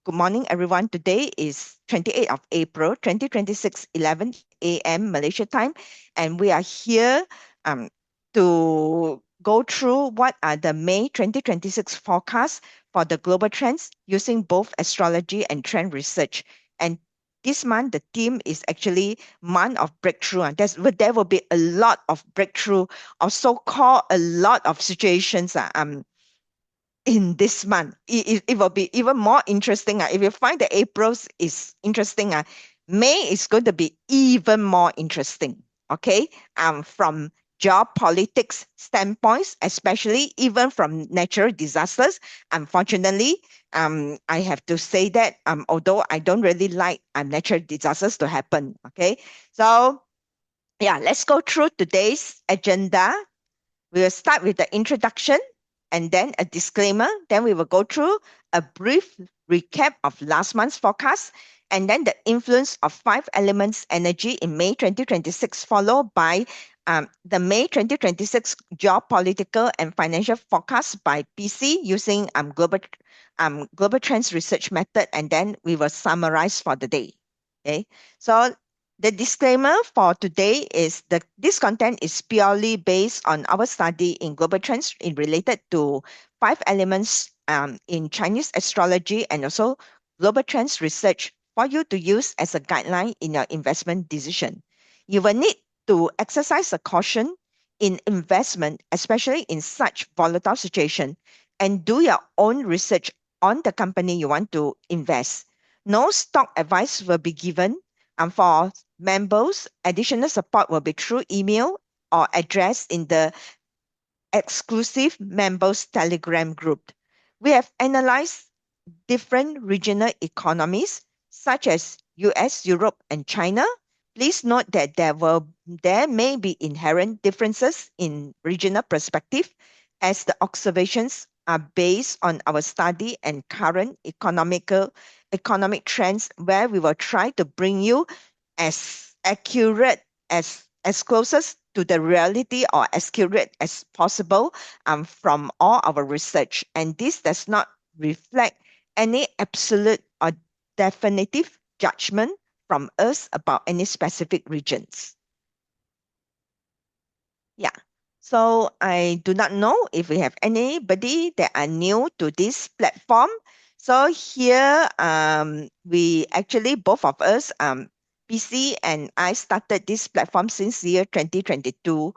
Good morning, everyone. Today is 28th of April, 2026, 11 a.m. Malaysia time, and we are here to go through what are the May 2026 forecasts for the global trends using both astrology and trend research. And this month, the theme is actually month of breakthrough. And there will be a lot of breakthrough, or so-called a lot of situations in this month. It will be even more interesting. If you find that April is interesting, May is going to be even more interesting. Okay, from geopolitics standpoints, especially even from natural disasters. Unfortunately, I have to say that although I don't really like natural disasters to happen. Okay, so yeah, let's go through today's agenda. We will start with the introduction and then a disclaimer. Then we will go through a brief recap of last month's forecast and then the influence of five elements energy in May 2026, followed by the May 2026 geopolitical and financial forecast by PC using global trends research method, and then we will summarize for the day. Okay, so the disclaimer for today is that this content is purely based on our study in global trends in related to five elements in Chinese astrology and also global trends research for you to use as a guideline in your investment decision. You will need to exercise a caution in investment, especially in such volatile situation, and do your own research on the company you want to invest. No stock advice will be given. For members, additional support will be through email or address in the exclusive members Telegram group. We have analyzed different regional economies such as US, Europe, and China. Please note that there may be inherent differences in regional perspective as the observations are based on our study and current economic trends, where we will try to bring you as accurate as closest to the reality or as accurate as possible from all our research. And this does not reflect any absolute or definitive judgment from us about any specific regions. Yeah. So I do not know if we have anybody that are new to this platform. So here, we actually, both of us, PC and I started this platform since year 2022.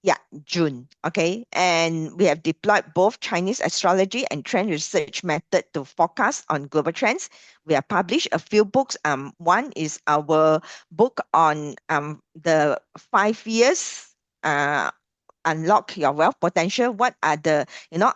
Yeah, June. Okay. And we have deployed both Chinese astrology and trend research method to forecast on global trends. We have published a few books. One is our book on the 5 years unlock your wealth potential. What are the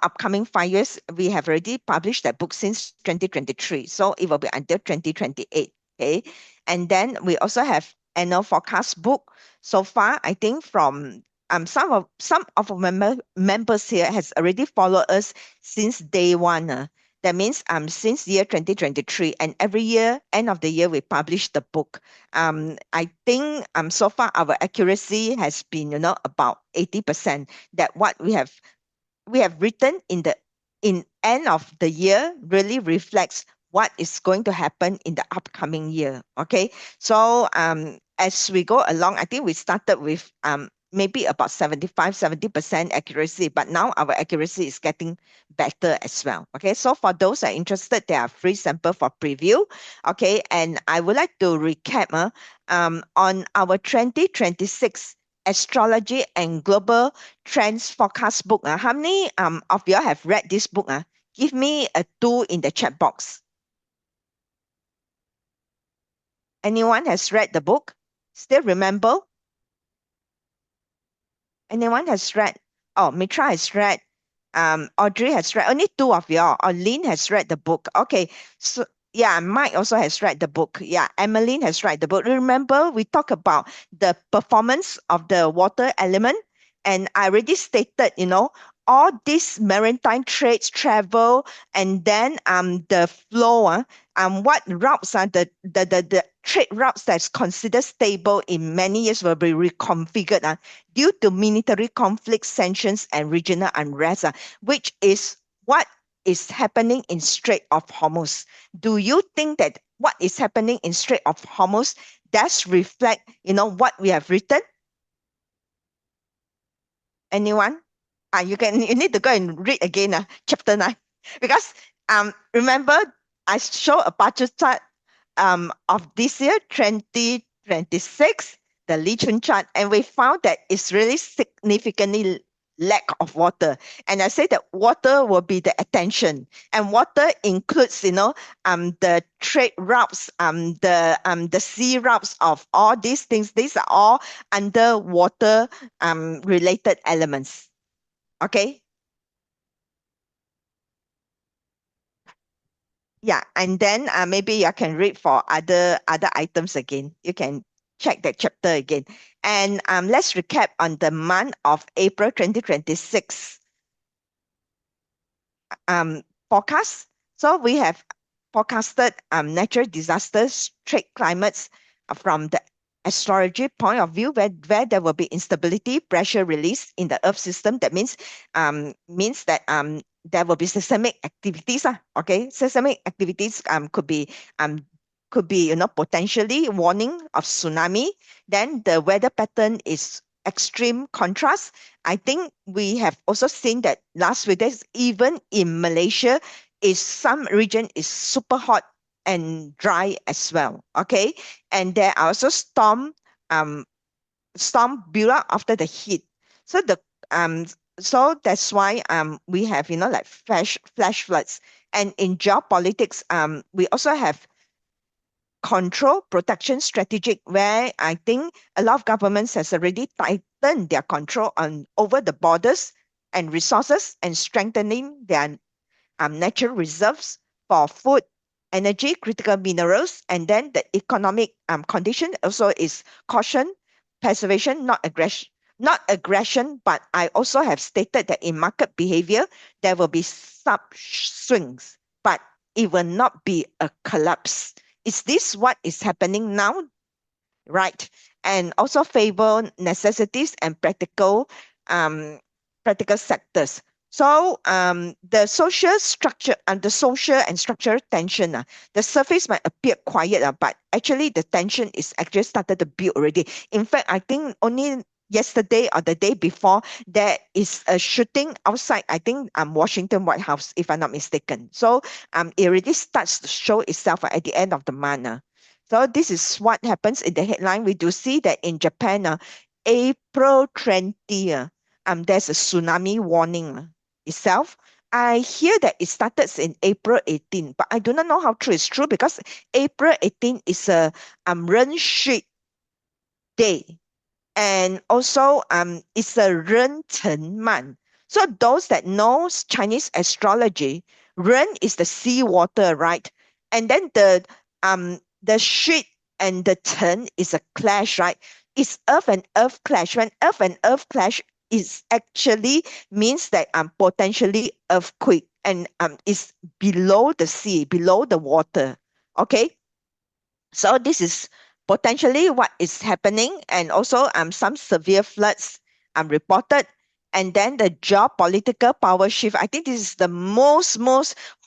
upcoming 5 years? We have already published that book since 2023, so it will be until 2028. Okay, and then we also have annual forecast book. So far, I think from some of our members here has already followed us since day one. That means since year 2023, and every year, end of the year, we publish the book. I think so far our accuracy has been about 80%. That what we have written in end of the year really reflects what is going to happen in the upcoming year. Okay, so as we go along, I think we started with maybe about 70% accuracy, but now our accuracy is getting better as well. Okay, so for those that are interested, there are free sample for preview. Okay, and I would like to recap on our 2026 astrology and global trends forecast book. How many of you all have read this book? Give me a 2 in the chat box. Anyone has read the book? Still remember? Anyone has read? Oh, Mitra has read. Audrey has read. Only 2 of y'all. Or Lynn has read the book. Okay. So yeah, Mike also has read the book. Yeah, Emmeline has read the book. Remember, we talked about the performance of the water element, and I already stated, all these maritime trades, travel, and then the flow, what routes are the trade routes that's considered stable in many years will be reconfigured due to military conflict, sanctions, and regional unrest, which is what is happening in Strait of Hormuz? Do you think that what is happening in Strait of Hormuz does reflect, what we have written? Anyone? You need to go and read again, chapter 9. Because remember, I show a budget chart of this year, 2026, the Lee Chun chart, and we found that it's really significantly lack of water. And I say that water will be the attention, and water includes, the trade routes, the sea routes of all these things. These are all underwater related elements. Okay. Yeah, and then maybe you can read for other items again. You can check that chapter again. And let's recap on the month of April 2026 forecast. So we have forecasted natural disasters, trade climates from the astrology point of view, where there will be instability, pressure release in the Earth system. That means that there will be seismic activities. Okay, seismic activities could be potentially warning of tsunami. Then the weather pattern is extreme contrast. I think we have also seen that last few days, even in Malaysia, is some region is super hot and dry as well. Okay, and there are also um storm build up after the heat. So the um so that's why we have like flash floods. And in geopolitics, we also have control protection strategic, where I think a lot of governments has already tightened their control on over the borders and resources and strengthening their natural reserves for food, energy, critical minerals, and then the economic condition also is caution, preservation, not aggression. But I also have stated that in market behavior, there will be sub swings, but it will not be a collapse. Is this what is happening now? Right. And also favor necessities and practical sectors. So the social structure and the social and structural tension, the surface might appear quiet, but actually the tension is actually started to build already. In fact, I think only yesterday or the day before, there is a shooting outside, I think Washington White House, if I'm not mistaken. So it already starts to show itself at the end of the month. So this is what happens in the headline. We do see that in Japan, April 20, there's a tsunami warning itself. I hear that it started in April 18, but I do not know how true it's true, because April 18 is a Ren Shi day. And also it's a Ren Chen Man. So those that knows Chinese astrology, Ren is the sea water, right? And then the Shi and the Chen is a clash, right? It's earth and earth clash. When earth and earth clash, is actually means that potentially earthquake, and is below the sea, below the water. Okay, so this is potentially what is happening, and also some severe floods reported. And then the geopolitical power shift. I think this is the most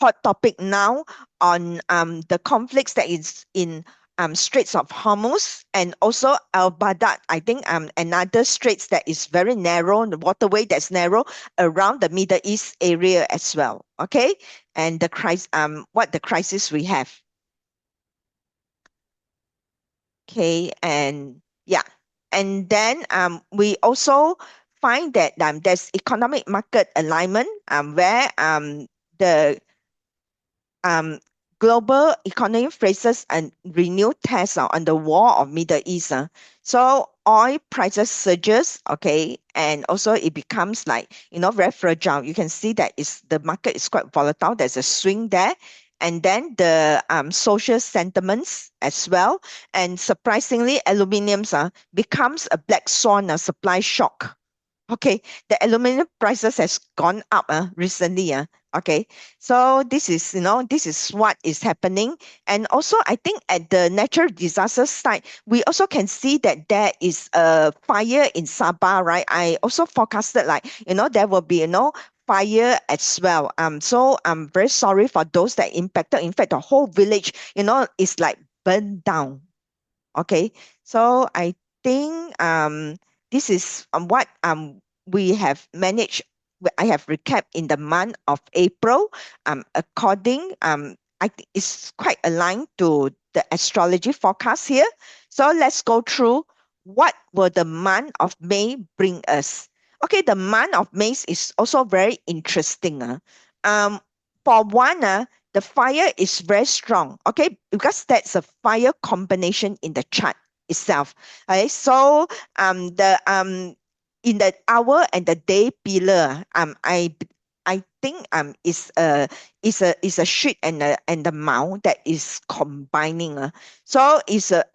hot topic now on the conflicts that is in Straits of Hormuz, and also Al Baghdad. I think another straits that is very narrow, the waterway that's narrow around the Middle East area as well. Okay, and the crisis, what the crisis we have. Okay, and yeah, and then we also find that there's economic market alignment, where the um, global economy faces a renewed test on the war of Middle East. So oil prices surges, okay, and also it becomes like, very fragile. You can see that the market is quite volatile. There's a swing there. And then the social sentiments as well. And surprisingly, aluminium becomes a black swan, a supply shock. Okay, the aluminum prices has gone up recently. Okay, so this is what is happening. And also, I think at the natural disaster side, we also can see that there is a fire in Sabah, right? I also forecasted, like, there will be, fire as well. So I'm very sorry for those that impacted. In fact, the whole village, is like burned down. Okay, so I think this is what we have managed. I have recapped in the month of April. According I think it's quite aligned to the astrology forecast here. So let's go through what will the month of May bring us. Okay, the month of May is also very interesting. For one, the fire is very strong, okay, because that's a fire combination in the chart itself. Okay, so the in the hour and the day pillar, I think is a sheet and the mount that is combining. So is a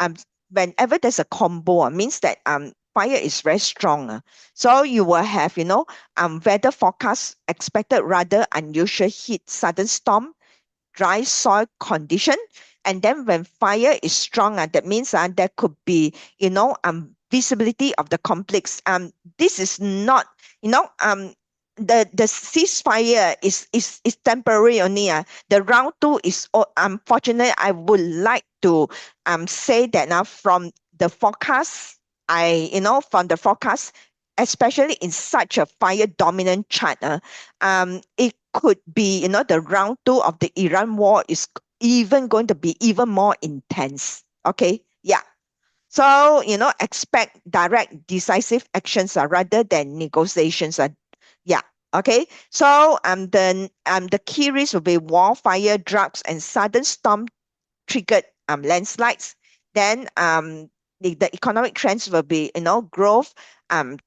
whenever there's a combo, means that fire is very strong. So you will have, weather forecast expected rather unusual heat, sudden storm, dry soil condition. And then when fire is strong, that means there could be, visibility of the conflicts. This is not, the ceasefire is temporary only. The round two is, unfortunately, I would like to say that now from the forecast, from the forecast, especially in such a fire dominant chart, it could be, the round two of the Iran war is even going to be even more intense. Okay. Yeah. So, expect direct, decisive actions rather than negotiations. Yeah. Okay. So, the key risks will be war, fire, drugs, and sudden storm triggered landslides. Then the economic trends will be, growth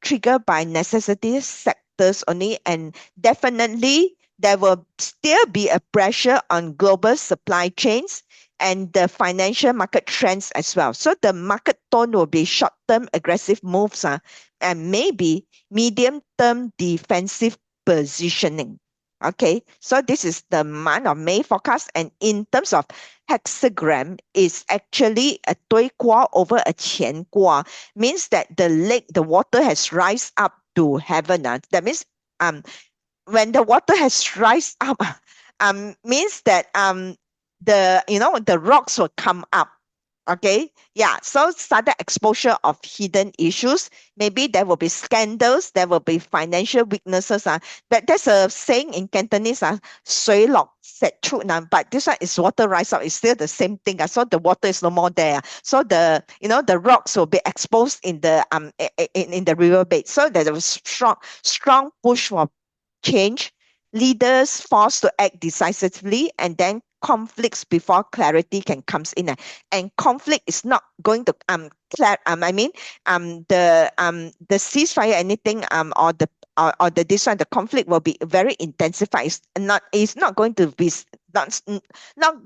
triggered by necessity sectors only, and definitely there will still be a pressure on global supply chains and the financial market trends as well. So the market tone will be short-term aggressive moves, and maybe medium-term defensive positioning. Okay, so this is the month of May forecast, and in terms of hexagram, is actually a 对卦 over a 乾卦, means that the water has rise up to heaven. That means when the water has rise up, means that the rocks will come up. Okay, yeah. So sudden exposure of hidden issues. Maybe there will be scandals, there will be financial weaknesses. But there's a saying in Cantonese, 水落石出. But this one is water rise up. It's still the same thing. So the water is no more there. So the rocks will be exposed in the riverbed. So there's a strong push for change, leaders forced to act decisively, and then conflicts before clarity can comes in. And conflict is not going to I mean the ceasefire anything or the this one, the conflict will be very intensified. It's not going to be not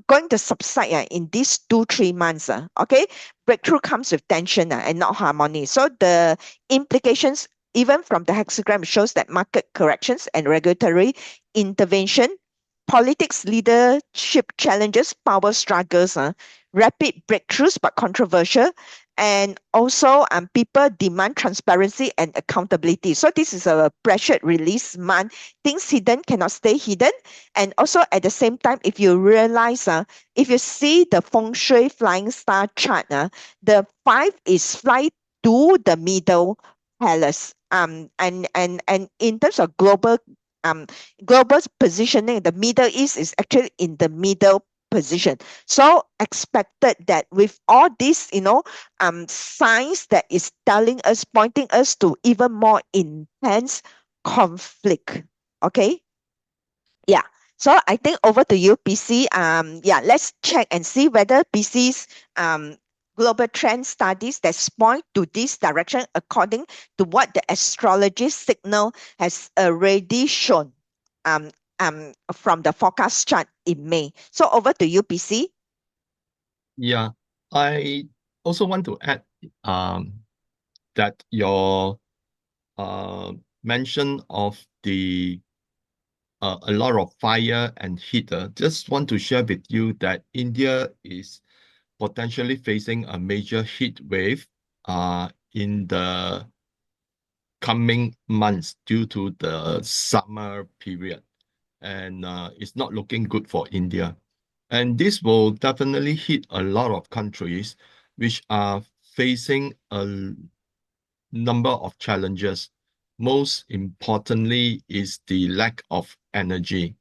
going to subside in these 2-3 months. Okay, breakthrough comes with tension and not harmony. So the implications even from the hexagram shows that market corrections and regulatory intervention, politics leadership challenges, power struggles, rapid breakthroughs but controversial, and also people demand transparency and accountability. So this is a pressured release month. Things hidden cannot stay hidden. And also at the same time, if you realize, if you see the feng shui flying star chart, the 5 is fly to the middle palace. And in terms of global positioning, the Middle East is actually in the middle position. So expected that with all these, signs that is telling us, pointing us to even more intense conflict. Okay. Yeah. So I think over to you, PC. Yeah, let's check and see whether PC's global trend studies that point to this direction according to what the astrology signal has already shown from the forecast chart in May. So over to you, PC. Yeah, I also want to add that your mention of the a lot of fire and heat. Just want to share with you that India is potentially facing a major heat wave in the coming months due to the summer period, and it's not looking good for India. And this will definitely hit a lot of countries which are facing a number of challenges. Most importantly is the lack of energy.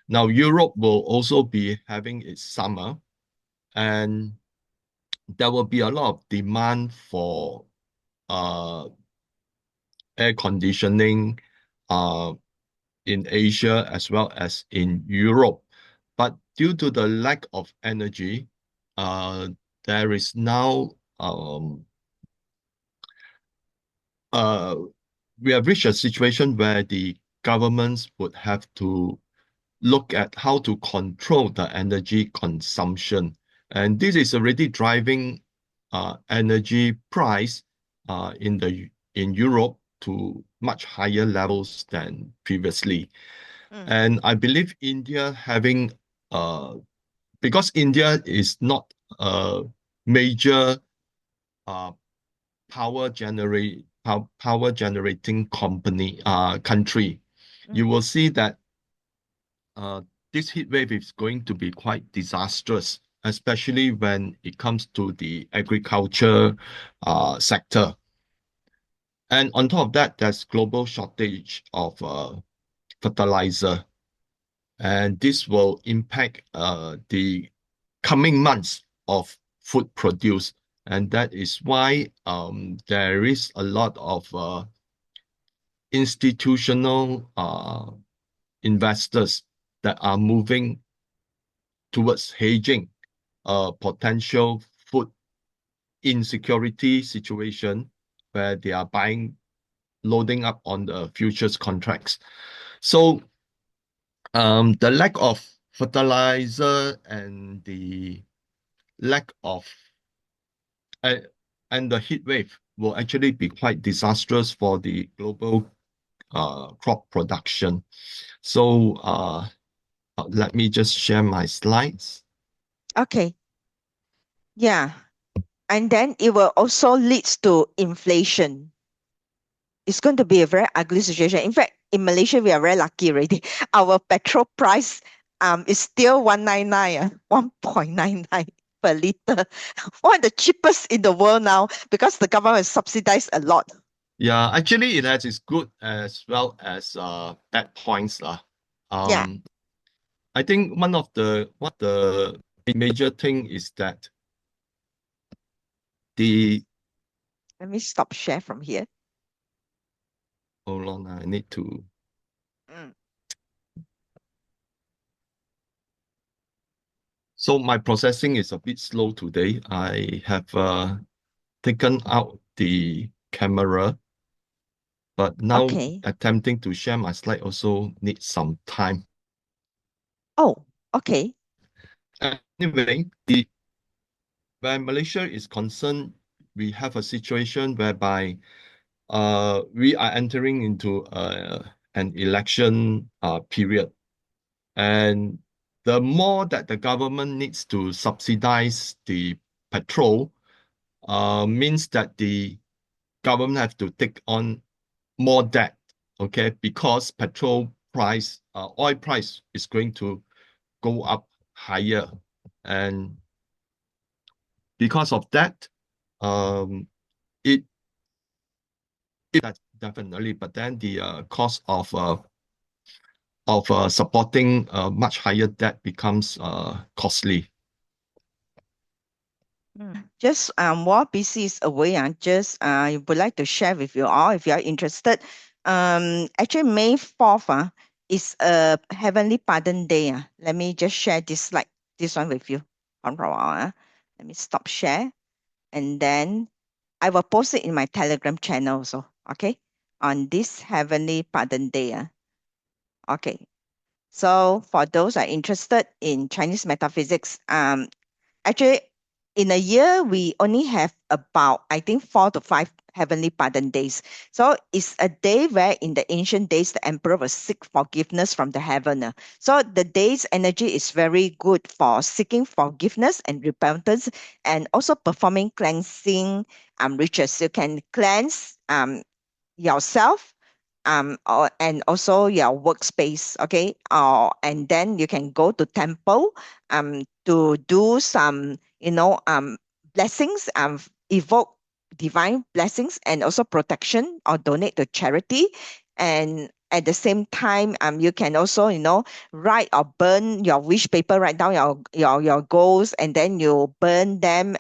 Now, Europe will also be having its summer, and there will be a lot of demand for uh, air conditioning uh, in Asia as well as in Europe. But due to the lack of energy, uh, there is now uh, we have reached a situation where the governments would have to look at how to control the energy consumption. And this is already driving energy price in Europe to much higher levels than previously. Mm, And I believe India having because India is not a major uh, power generating country, mm, you will see that uh, this heat wave is going to be quite disastrous, especially when it comes to the agriculture sector. And on top of that, there's global shortage of fertilizer, and this will impact the coming months of food produce. And that is why there is a lot of institutional investors that are moving towards hedging a potential food insecurity situation where they are loading up on the futures contracts. So the lack of fertilizer and the lack of uh, and the heat wave will actually be quite disastrous for the global crop production. So let me just share my slides. okay. Yeah. And then it will also leads to inflation. It's going to be a very ugly situation. In fact, in Malaysia, we are very lucky already. Our petrol price is still 199, 1.99 per liter. One of the cheapest in the world now because the government has subsidized a lot. Yeah, actually, it has its good as well as bad points. Yeah, Um, I think one of the major thing is that the let me stop share from here. hold on, I need to. Mm, So my processing is a bit slow today. I have taken out the camera, but now okay. attempting to share my slide also needs some time. Oh, okay. Anyway, where Malaysia is concerned, we have a situation whereby we are entering into an election period. And the more that the government needs to subsidize the petrol, means that the government have to take on more debt, okay? Because oil price is going to go up higher. And because of that, um, it that definitely, but then the cost of supporting much higher debt becomes costly. Just while BC is away, just I would like to share with you all if you are interested. Actually, May 4th is a Heavenly Pardon Day. Let me just share this one with you. Hold on a while, let me stop share, and then I will post it in my Telegram channel also. Okay, on this Heavenly Pardon Day. Okay, so for those are interested in Chinese metaphysics, actually, in a year, we only have about, I think, 4 to 5 heavenly pardon days. So it's a day where in the ancient days, the emperor will seek forgiveness from the heaven. So the day's energy is very good for seeking forgiveness and repentance and also performing cleansing rituals. You can cleanse yourself, and also your workspace, okay? And then you can go to temple to do some, blessings, evoke divine blessings and also protection, or donate to charity. And at the same time, you can also, write or burn your wish paper, write down your goals, and then you burn them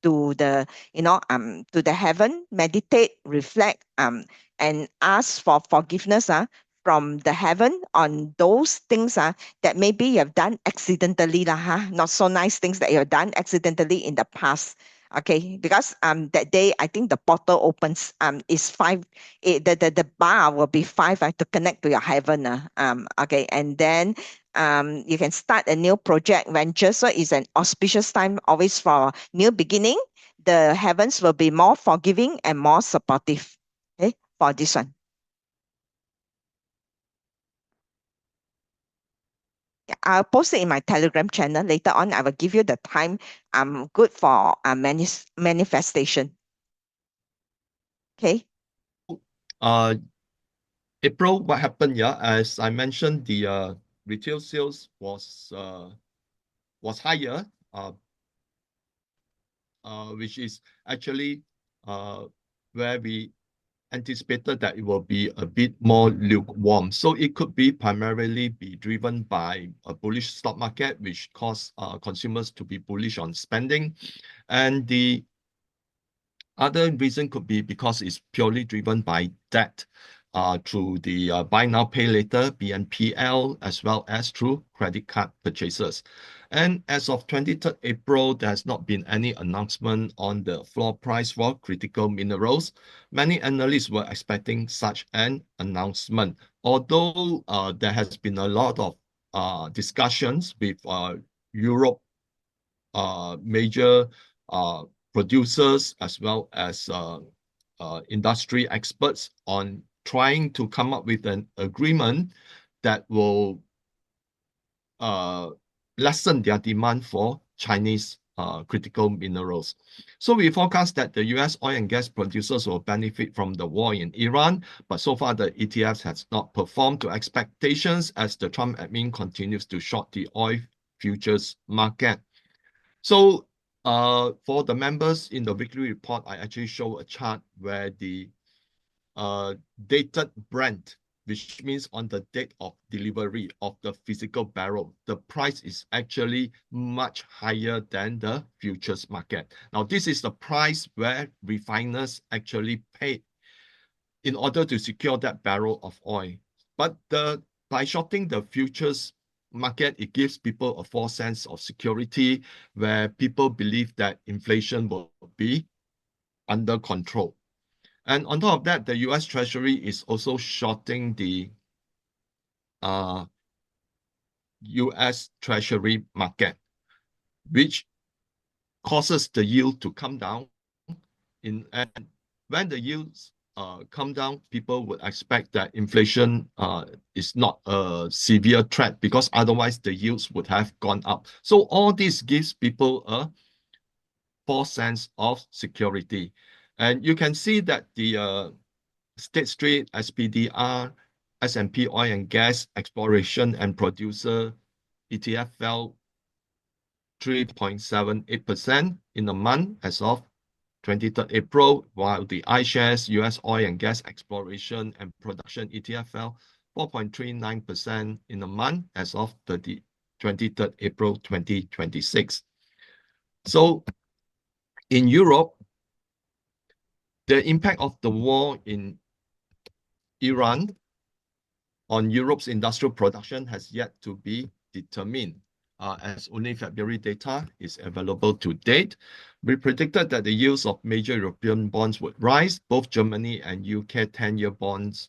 to the, to the heaven, meditate, reflect, and ask for forgiveness, from the heaven on those things, that maybe you have done accidentally lah, not so nice things that you have done accidentally in the past. Okay, because that day I think the portal opens, is five, the bar will be five, to connect to your heaven. Okay, and then you can start a new project venture. So it's an auspicious time always for new beginning. The heavens will be more forgiving and more supportive. Okay, for this one. Yeah, I'll post it in my Telegram channel later on. I will give you the time good for manifestation. Okay. So, April, what happened? Yeah, as I mentioned, the retail sales was higher, which is actually uh, where we anticipated that it will be a bit more lukewarm. So it could be primarily be driven by a bullish stock market, which caused consumers to be bullish on spending. And the other reason could be because it's purely driven by debt through the buy now, pay later, BNPL, as well as through credit card purchases. And as of 23rd April, there has not been any announcement on the floor price for critical minerals. Many analysts were expecting such an announcement, although there has been a lot of discussions with Europe major producers as well as industry experts on trying to come up with an agreement that will uh, lessen their demand for Chinese critical minerals. So we forecast that the US oil and gas producers will benefit from the war in Iran, but so far the ETFs has not performed to expectations as the Trump admin continues to short the oil futures market. So for the members in the weekly report, I actually show a chart where the dated Brent, which means on the date of delivery of the physical barrel, the price is actually much higher than the futures market. Now, this is the price where refiners actually pay in order to secure that barrel of oil. But by shorting the futures market, it gives people a false sense of security where people believe that inflation will be under control. And on top of that, the US Treasury is also shorting the US Treasury market, which causes the yield to come down. And when the yields come down, people would expect that inflation is not a severe threat because otherwise the yields would have gone up. So all this gives people a false sense of security. And you can see that the State Street, SPDR, S&P Oil and Gas, Exploration and Producer ETF fell 3.78% in a month as of 23rd April, while the iShares US Oil and Gas Exploration and Production ETF fell 4.39% in a month as of 23rd April 2026. So in Europe, the impact of the war in Iran on Europe's industrial production has yet to be determined, as only February data is available to date. We predicted that the yields of major European bonds would rise. Both Germany and UK 10-year bonds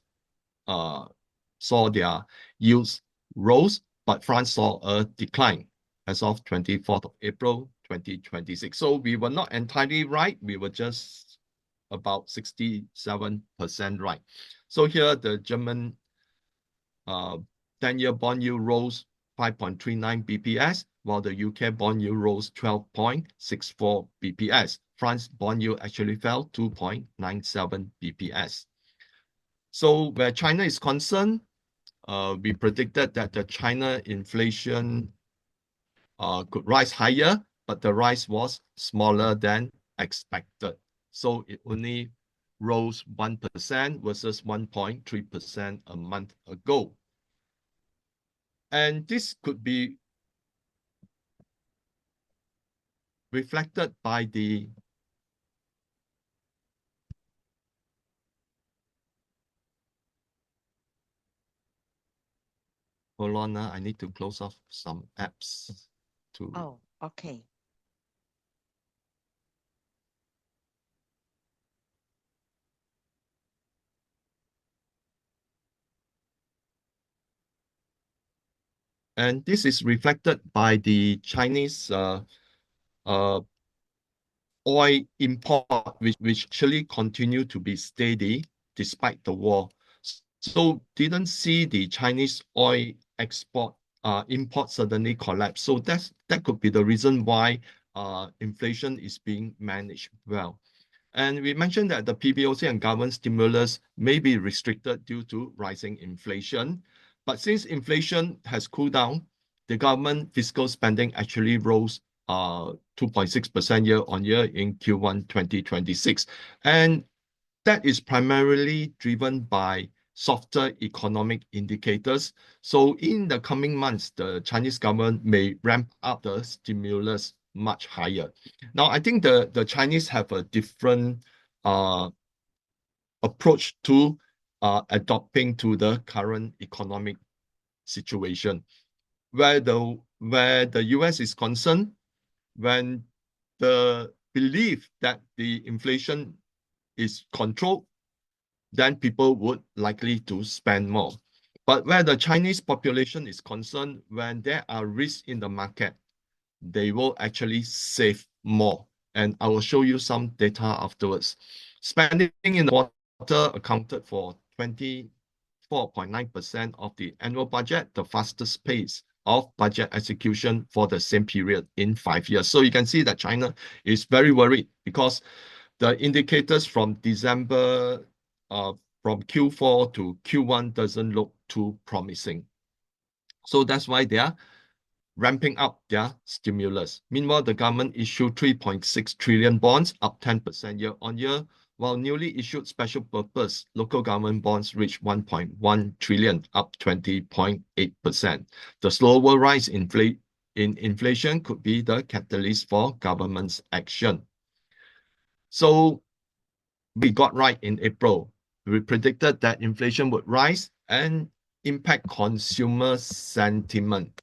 saw their yields rose, but France saw a decline as of 24th of April 2026. So we were not entirely right. We were just about 67% right. So here the German 10-year bond yield rose 5.39 BPS, while the UK bond yield rose 12.64 BPS. France bond yield actually fell 2.97 BPS. So where China is concerned, we predicted that the China inflation could rise higher, but the rise was smaller than expected. So it only rose 1% versus 1.3% a month ago. And this could be reflected by the hold on, I need to close off some apps to Oh, okay. and this is reflected by the Chinese uh, oil import, which actually continue to be steady despite the war. So didn't see the Chinese oil export import suddenly collapse. So that could be the reason why inflation is being managed well. And we mentioned that the PBOC and government stimulus may be restricted due to rising inflation. But since inflation has cooled down, the government fiscal spending actually rose 2.6% year on year in Q1 2026. And that is primarily driven by softer economic indicators. So in the coming months, the Chinese government may ramp up the stimulus much higher. Now, I think the Chinese have a different uh, approach to adopting to the current economic situation. Where the US is concerned, when the belief that the inflation is controlled, then people would likely to spend more. But where the Chinese population is concerned, when there are risks in the market, they will actually save more. And I will show you some data afterwards. Spending in the quarter accounted for 24.9% of the annual budget, the fastest pace of budget execution for the same period in 5 years. So you can see that China is very worried because the indicators from December, from Q4 to Q1 doesn't look too promising. So that's why they are ramping up their stimulus. Meanwhile, the government issued 3.6 trillion bonds, up 10% year on year, while newly issued special purpose local government bonds reached 1.1 trillion, up 20.8%. The slower rise in inflation could be the catalyst for government's action. So we got right in April. We predicted that inflation would rise and impact consumer sentiment.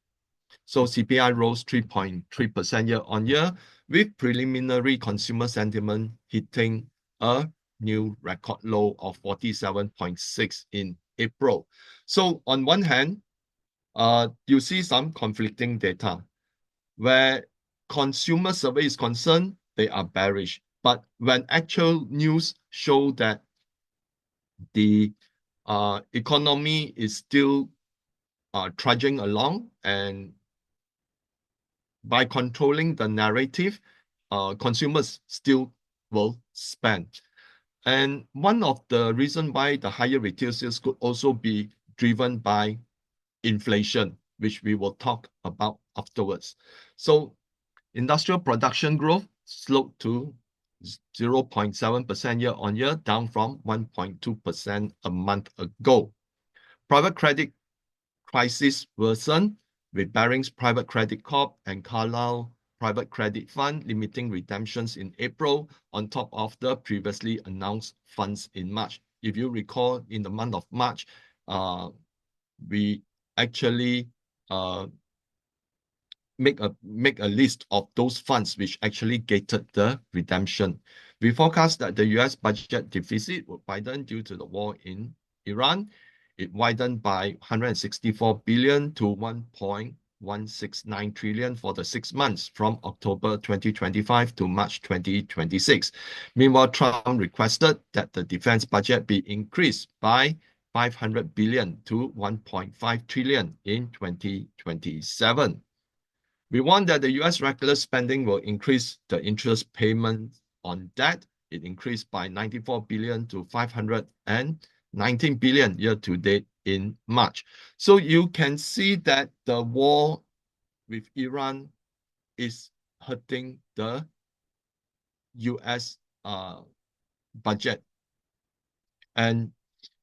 So CPI rose 3.3% year on year, with preliminary consumer sentiment hitting a new record low of 47.6 in April. So on one hand, you see some conflicting data. Where consumer survey is concerned, they are bearish. But when actual news show that the economy is still trudging along, and by controlling the narrative, consumers still will spend. And one of the reasons why the higher retail sales could also be driven by inflation, which we will talk about afterwards. So industrial production growth slowed to 0.7% year on year, down from 1.2% a month ago. Private credit crisis worsened, with Barings Private Credit Corp and Carlyle Private Credit Fund limiting redemptions in April on top of the previously announced funds in March. If you recall, in the month of March, we actually make a list of those funds which actually gated the redemption. We forecast that the US budget deficit would widen due to the war in Iran. It widened by 164 billion to 1.169 trillion for the 6 months from October 2025 to March 2026. Meanwhile, Trump requested that the defense budget be increased by 500 billion to 1.5 trillion in 2027. We want that the US regular spending will increase the interest payment on debt. It increased by 94 billion to 500 19 billion year to date in March. So you can see that the war with Iran is hurting the US budget. And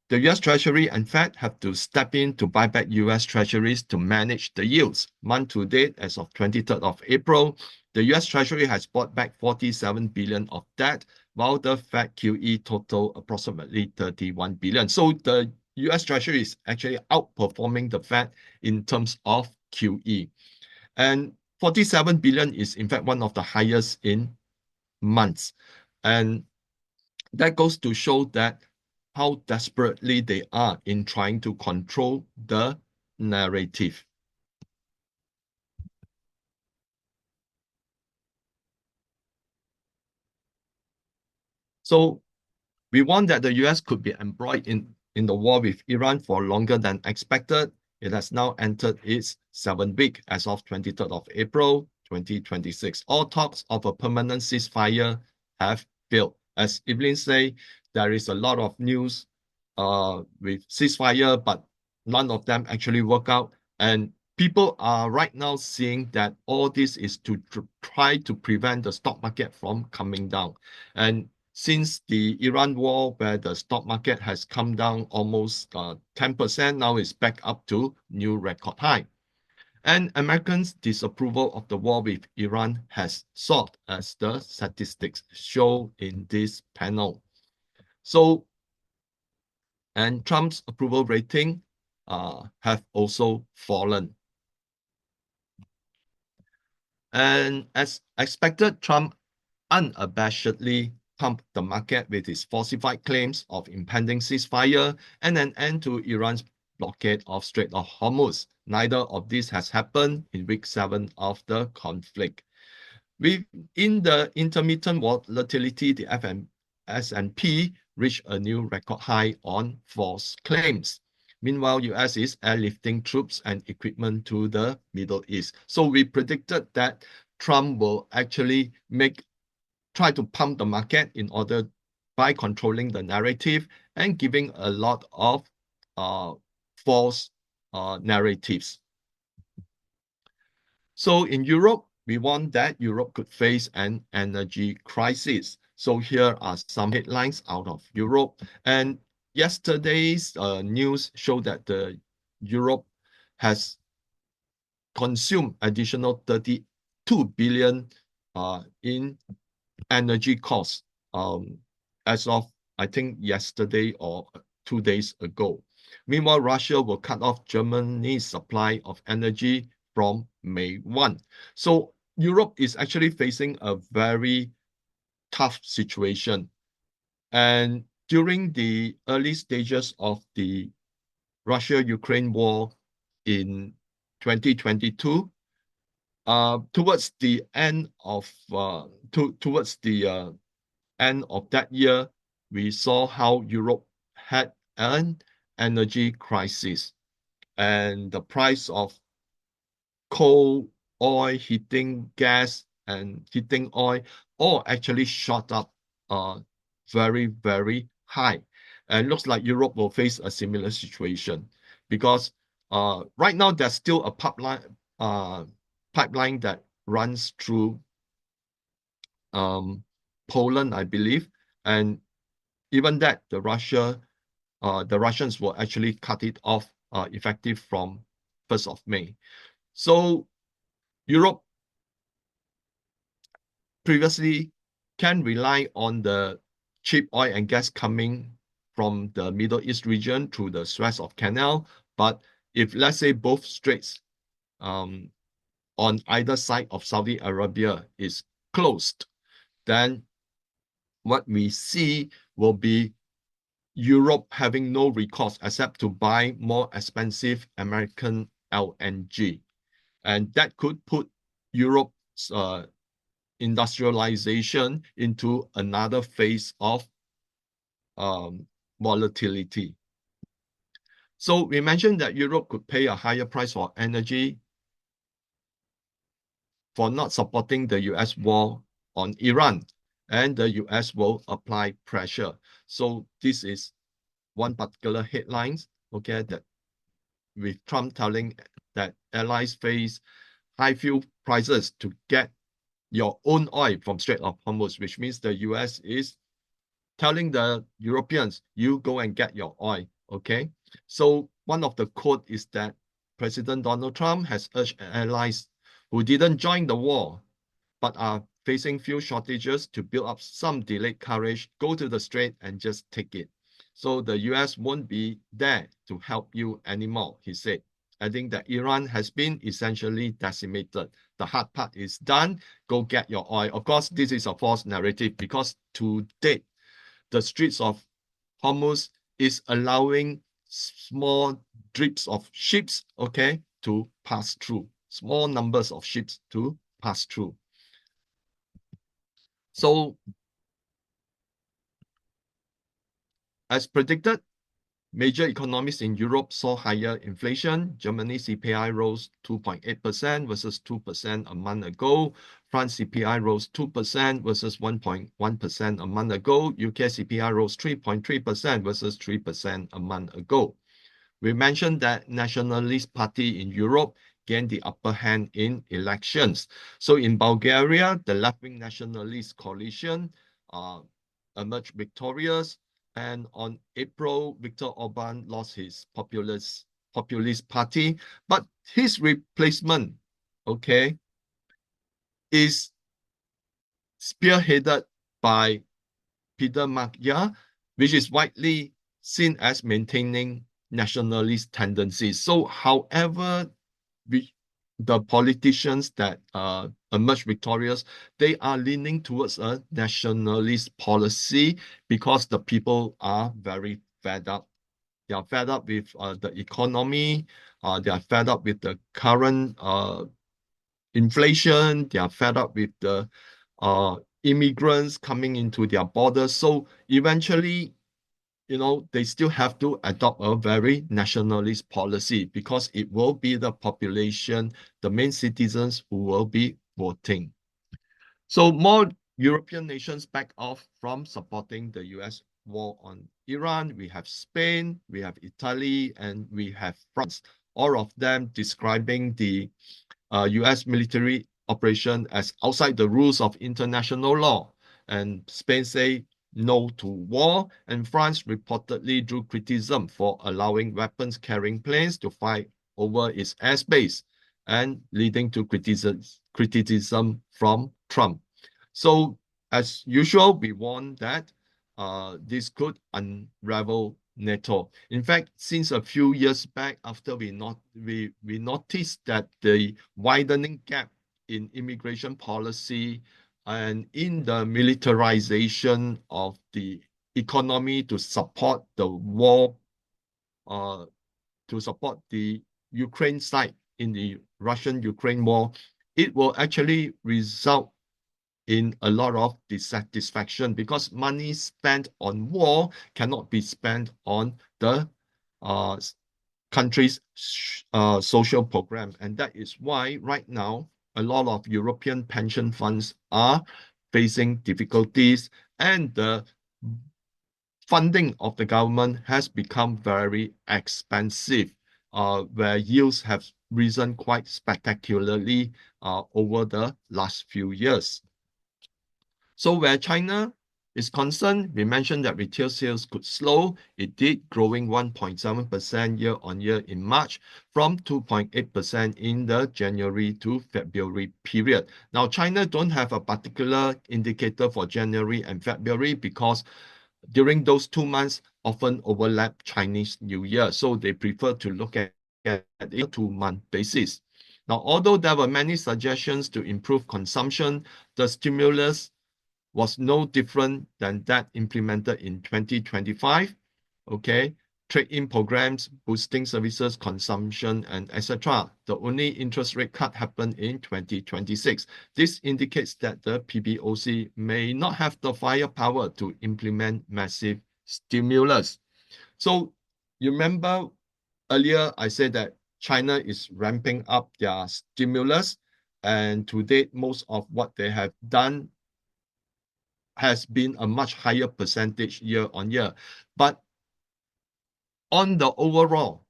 the US Treasury and Fed have to step in to buy back US Treasuries to manage the yields. Month to date, as of 23rd of April, the US Treasury has bought back 47 billion of debt, while the Fed QE total approximately 31 billion. So the US Treasury is actually outperforming the Fed in terms of QE. And 47 billion is in fact one of the highest in months. And that goes to show that how desperately they are in trying to control the narrative. So we warned that the US could be embroiled in the war with Iran for longer than expected. It has now entered its 7th week as of 23rd of April, 2026. All talks of a permanent ceasefire have failed. As Evelyn said, there is a lot of news with ceasefire, but none of them actually work out. And people are right now seeing that all this is to try to prevent the stock market from coming down. And since the Iran war, where the stock market has come down almost 10%, now it's back up to new record high. And Americans' disapproval of the war with Iran has soared, as the statistics show in this panel. So, and Trump's approval rating have also fallen. And as expected, Trump unabashedly pumped the market with his falsified claims of impending ceasefire and an end to Iran's blockade of Strait of Hormuz. Neither of these has happened in week 7 of the conflict. Within the intermittent volatility, the S&P reached a new record high on false claims. Meanwhile, US is airlifting troops and equipment to the Middle East. So we predicted that Trump will actually try to pump the market in order by controlling the narrative and giving a lot of false narratives. So in Europe, we warned that Europe could face an energy crisis. So here are some headlines out of Europe. And yesterday's news showed that the Europe has consumed additional 32 billion in energy costs as of, I think, yesterday or 2 days ago. Meanwhile, Russia will cut off Germany's supply of energy from May 1. So Europe is actually facing a very tough situation. And during the early stages of the Russia-Ukraine war in 2022, towards the end of end of that year, we saw how Europe had an energy crisis, and the price of coal, oil, heating gas, and heating oil all actually shot up very, very high. And it looks like Europe will face a similar situation because right now there's still a pipeline that runs through Poland, I believe, and even that the Russians will actually cut it off effective from 1st of May. So Europe previously can rely on the cheap oil and gas coming from the Middle East region through the Suez of Canal. But if, let's say, both straits on either side of Saudi Arabia is closed, then what we see will be Europe having no recourse except to buy more expensive American LNG. And that could put Europe's industrialization into another phase of volatility. So we mentioned that Europe could pay a higher price for energy for not supporting the US war on Iran, and the US will apply pressure. So this is one particular headlines, okay, that with Trump telling that allies face high fuel prices to get your own oil from Strait of Hormuz, which means the US is telling the Europeans, you go and get your oil, okay? So one of the quote is that President Donald Trump has urged allies who didn't join the war but are facing fuel shortages to build up some delayed courage, go to the strait and just take it. So the US won't be there to help you anymore, he said. Adding that Iran has been essentially decimated. The hard part is done. Go get your oil. Of course, this is a false narrative because to date, the Straits of Hormuz is allowing small drips of ships, okay, to pass through, small numbers of ships to pass through. So as predicted, major economies in Europe saw higher inflation. Germany CPI rose 2.8% versus 2% a month ago. France CPI rose 2% versus 1.1% a month ago. UK CPI rose 3.3% versus 3% a month ago. We mentioned that nationalist party in Europe gained the upper hand in elections. So in Bulgaria, the left-wing nationalist coalition uh, emerged victorious. And on April, Viktor Orban lost his populist party, but his replacement, okay, is spearheaded by Peter Magyar, which is widely seen as maintaining nationalist tendencies. So, however, the politicians that emerge victorious, they are leaning towards a nationalist policy because the people are very fed up. They are fed up with the economy. They are fed up with the current inflation. They are fed up with the immigrants coming into their borders. So eventually, they still have to adopt a very nationalist policy because it will be the population, the main citizens who will be voting. So more European nations back off from supporting the US war on Iran. We have Spain, we have Italy, and we have France. All of them describing the US military operation as outside the rules of international law. And Spain say no to war, and France reportedly drew criticism for allowing weapons carrying planes to fly over its airspace and leading to criticism from Trump. So as usual, we warn that this could unravel NATO. In fact, since a few years back, after we noticed that the widening gap in immigration policy and in the militarization of the economy to support the war, to support the Ukraine side in the Russian-Ukraine war, it will actually result in a lot of dissatisfaction because money spent on war cannot be spent on the uh, country's social program. And that is why right now, a lot of European pension funds are facing difficulties and the funding of the government has become very expensive, where yields have risen quite spectacularly over the last few years. So where China is concerned, we mentioned that retail sales could slow. It did, growing 1.7% year on year in March from 2.8% in the January to February period. Now, China don't have a particular indicator for January and February because during those 2 months often overlap Chinese New Year. So they prefer to look at a 2-month basis. Now, although there were many suggestions to improve consumption, the stimulus was no different than that implemented in 2025. Okay, trade-in programs, boosting services, consumption, and etc. The only interest rate cut happened in 2026. This indicates that the PBOC may not have the firepower to implement massive stimulus. So you remember earlier I said that China is ramping up their stimulus, and to date, most of what they have done has been a much higher percentage year on year. But on the overall,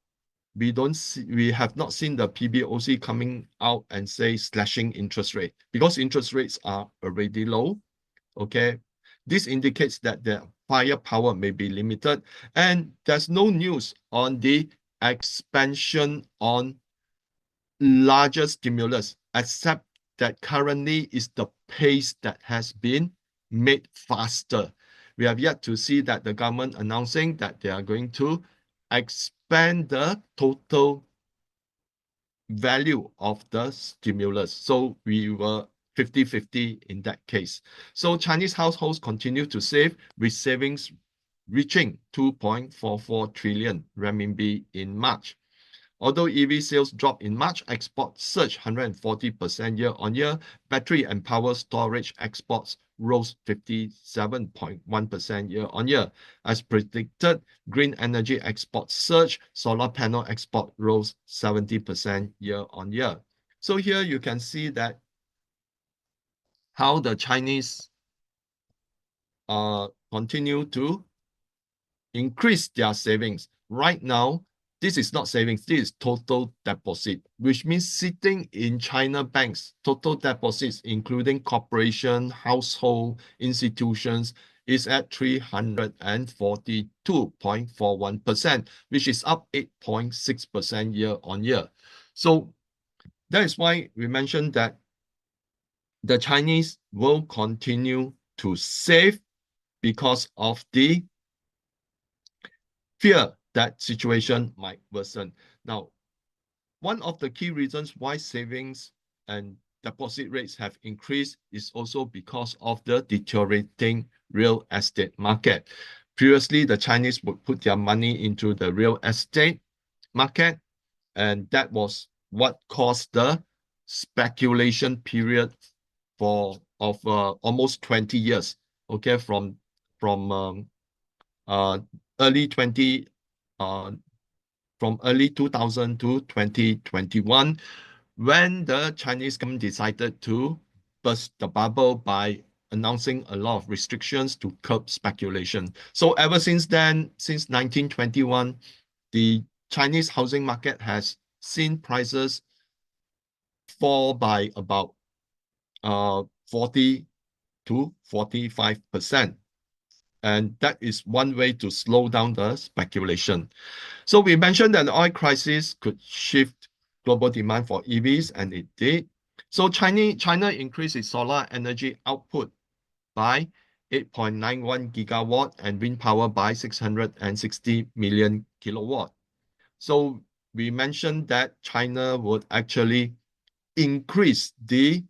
we have not seen the PBOC coming out and say slashing interest rate because interest rates are already low. Okay, this indicates that the firepower may be limited, and there's no news on the expansion on larger stimulus, except that currently is the pace that has been made faster. We have yet to see that the government announcing that they are going to expand the total value of the stimulus. So we were 50-50 in that case. So Chinese households continue to save, with savings reaching 2.44 trillion renminbi in March. Although EV sales dropped in March, exports surged 140% year-on-year. Battery and power storage exports rose 57.1% year-on-year. As predicted, green energy exports surged. Solar panel export rose 70% year-on-year. So here you can see that how the Chinese continue to increase their savings. Right now, this is not savings, this is total deposit, which means sitting in China banks, total deposits, including corporation, household, institutions, is at 342.41%, which is up 8.6% year-on-year. So that is why we mentioned that the Chinese will continue to save because of the fear that situation might worsen. Now, one of the key reasons why savings and deposit rates have increased is also because of the deteriorating real estate market. Previously, the Chinese would put their money into the real estate market, and that was what caused the speculation period of almost 20 years. Okay, from uh, early 20 uh, from early 2000 to 2021, when the Chinese government decided to burst the bubble by announcing a lot of restrictions to curb speculation. So ever since then, since 1921, the Chinese housing market has seen prices fall by about 40 to 45%. And that is one way to slow down the speculation. So we mentioned that the oil crisis could shift global demand for EVs, and it did. So China increased its solar energy output by 8.91 gigawatt and wind power by 660 million kilowatt. So we mentioned that China would actually increase the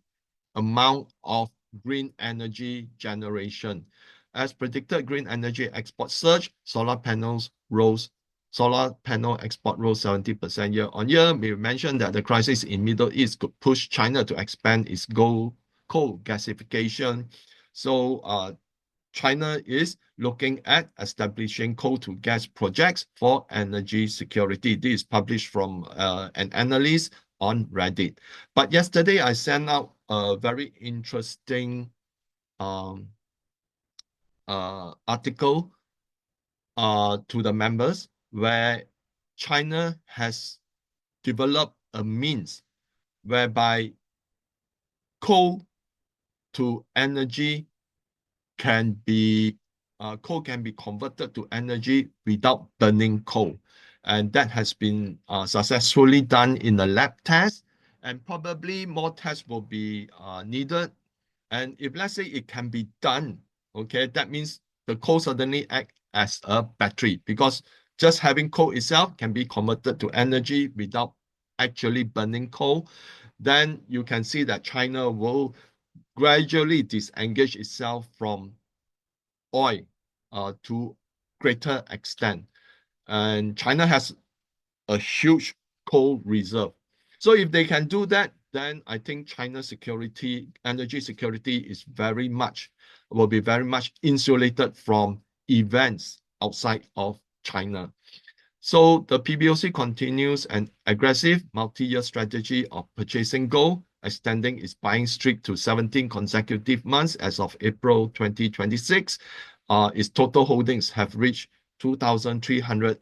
amount of green energy generation. As predicted, green energy export surged, solar panel export rose 70% year-on-year. We mentioned that the crisis in Middle East could push China to expand its coal gasification. So China is looking at establishing coal to gas projects for energy security. This is published from an analyst on Reddit. But yesterday I sent out a very interesting article to the members, where China has developed a means whereby coal to energy coal can be converted to energy without burning coal. And that has been successfully done in a lab test, and probably more tests will be needed. And if let's say it can be done, okay, that means the coal suddenly act as a battery, because just having coal itself can be converted to energy without actually burning coal. Then you can see that China will gradually disengage itself from oil to greater extent. And China has a huge coal reserve. So if they can do that, then I think China's energy security will be very much insulated from events outside of China. So the PBOC continues an aggressive multi-year strategy of purchasing gold, extending its buying streak to 17 consecutive months as of April 2026. Its total holdings have reached 2,300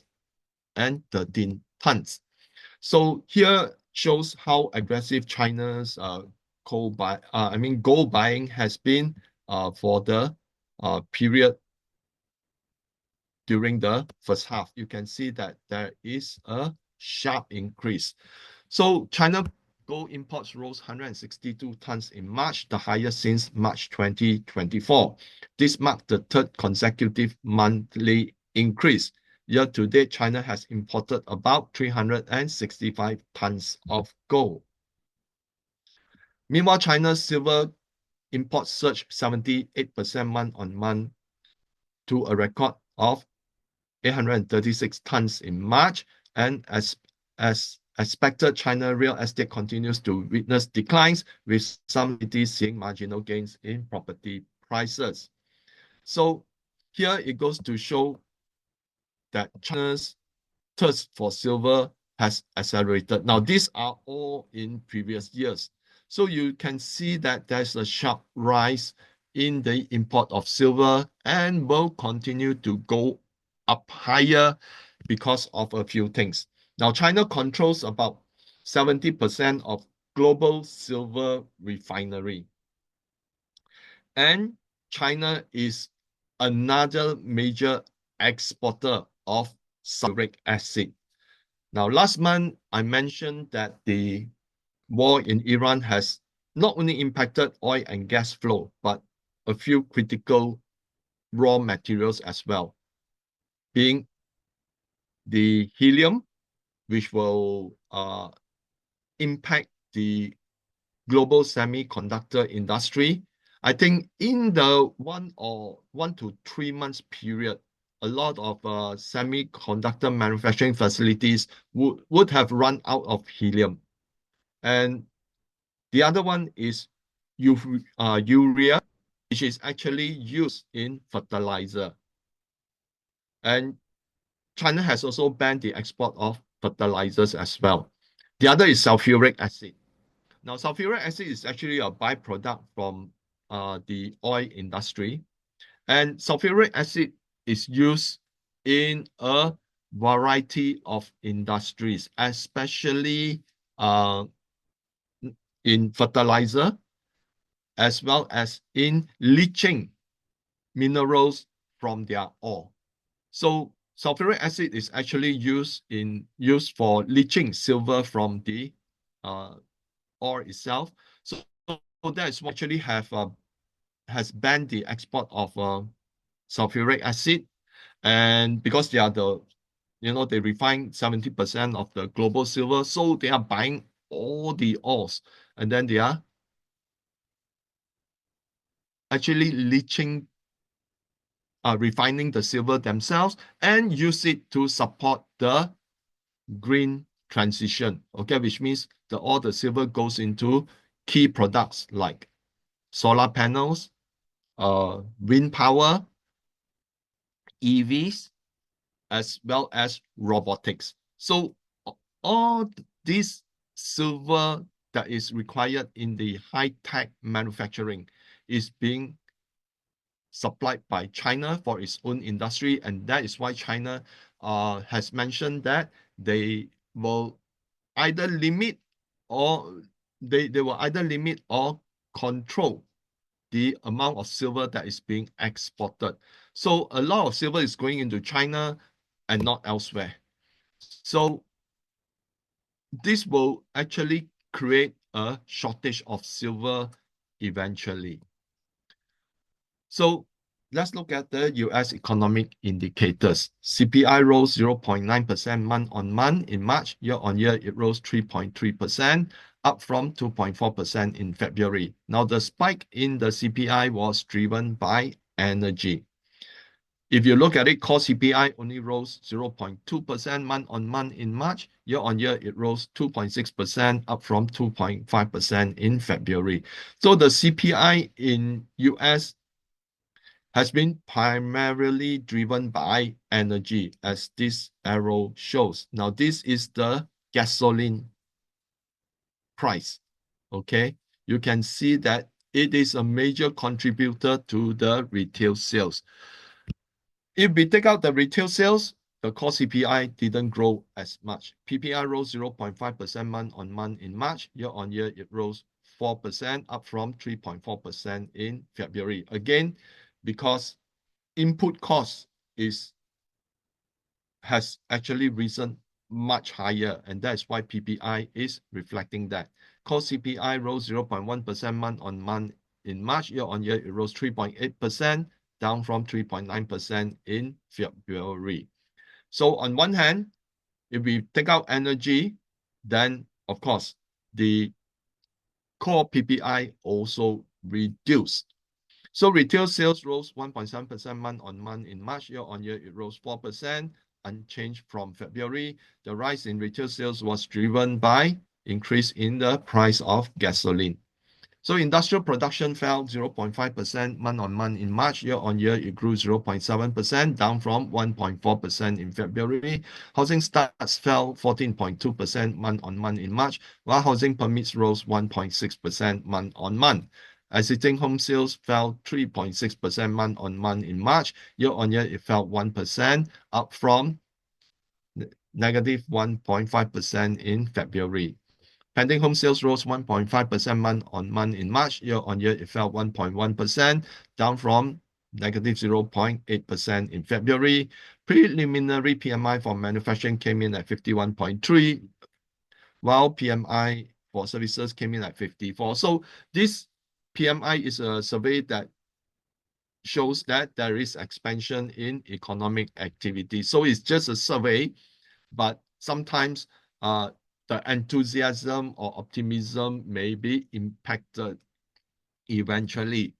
213 tons. So here shows how aggressive China's gold buying has been for the period during the first half. You can see that there is a sharp increase. So China gold imports rose 162 tons in March, the highest since March 2024. This marked the third consecutive monthly increase. Year to date, China has imported about 365 tons of gold. Meanwhile, China's silver imports surged 78% month on month to a record of 836 tons in March, and as expected, China real estate continues to witness declines, with some cities seeing marginal gains in property prices. So here it goes to show that China's thirst for silver has accelerated. Now, these are all in previous years. So you can see that there's a sharp rise in the import of silver and will continue to go up higher because of a few things. Now, China controls about 70% of global silver refinery. And China is another major exporter of sulfuric acid. Now, last month, I mentioned that the war in Iran has not only impacted oil and gas flow, but a few critical raw materials as well, being the helium, which will impact the global semiconductor industry. I think in the 1 to 3 months period, a lot of semiconductor manufacturing facilities would have run out of helium. And the other one is urea, which is actually used in fertilizer. And China has also banned the export of fertilizers as well. The other is sulfuric acid. Now, sulfuric acid is actually a byproduct from the oil industry. And sulfuric acid is used in a variety of industries, especially in fertilizer, as well as in leaching minerals from their ore. So sulfuric acid is actually used for leaching silver from the ore itself. So that's what actually has banned the export of sulfuric acid, and because they are they refine 70% of the global silver, so they are buying all the ores, and then they are actually leaching, refining the silver themselves and use it to support the green transition, okay, which means all the silver goes into key products like solar panels, wind power, EVs, as well as robotics. So all this silver that is required in the high-tech manufacturing is being supplied by China for its own industry, and that is why China has mentioned that they will either limit or they will either limit or control the amount of silver that is being exported. So a lot of silver is going into China and not elsewhere. So this will actually create a shortage of silver eventually. So let's look at the US economic indicators. CPI rose 0.9% month on month in March. Year on year, it rose 3.3%, up from 2.4% in February. Now, the spike in the CPI was driven by energy. If you look at it, core CPI only rose 0.2% month on month in March. Year on year, it rose 2.6%, up from 2.5% in February. So the CPI in US has been primarily driven by energy, as this arrow shows. Now, this is the gasoline price, okay? You can see that it is a major contributor to the retail sales. If we take out the retail sales, the core CPI didn't grow as much. PPI rose 0.5% month-on-month in March. Year-on-year, it rose 4%, up from 3.4% in February. Again, because input cost has actually risen much higher, and that's why PPI is reflecting that. Core CPI rose 0.1% month-on-month in March. Year-on-year, it rose 3.8%, down from 3.9% in February. So on one hand, if we take out energy, then of course the core PPI also reduced. So retail sales rose 1.7% month-on-month in March. Year-on-year, it rose 4%, unchanged from February. The rise in retail sales was driven by increase in the price of gasoline. So industrial production fell 0.5% month-on-month in March. Year-on-year, it grew 0.7%, down from 1.4% in February. Housing starts fell 14.2% month-on-month in March, while housing permits rose 1.6% month-on-month. Existing home sales fell 3.6% month-on-month in March. Year-on-year, it fell 1%, up from negative 1.5% in February. Pending home sales rose 1.5% month-on-month in March. Year-on-year, it fell 1.1%, down from negative 0.8% in February. Preliminary PMI for manufacturing came in at 51.3, while PMI for services came in at 54. So this PMI is a survey that shows that there is expansion in economic activity. So it's just a survey, but sometimes the enthusiasm or optimism may be impacted eventually.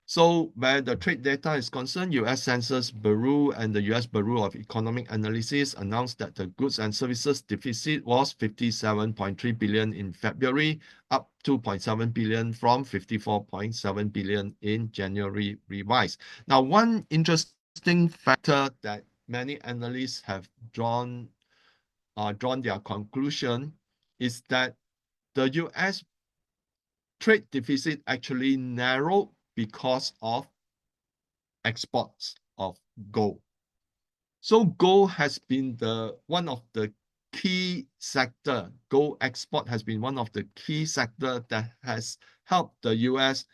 So where the trade data is concerned, US Census Bureau and the US Bureau of Economic Analysis announced that the goods and services deficit was 57.3 billion in February, up 2.7 billion from 54.7 billion in January revised. Now, one interesting factor that many analysts have drawn their conclusion is that the US trade deficit actually narrowed because of exports of gold. So gold has been one of the key sector. Gold export has been one of the key sector that has helped the US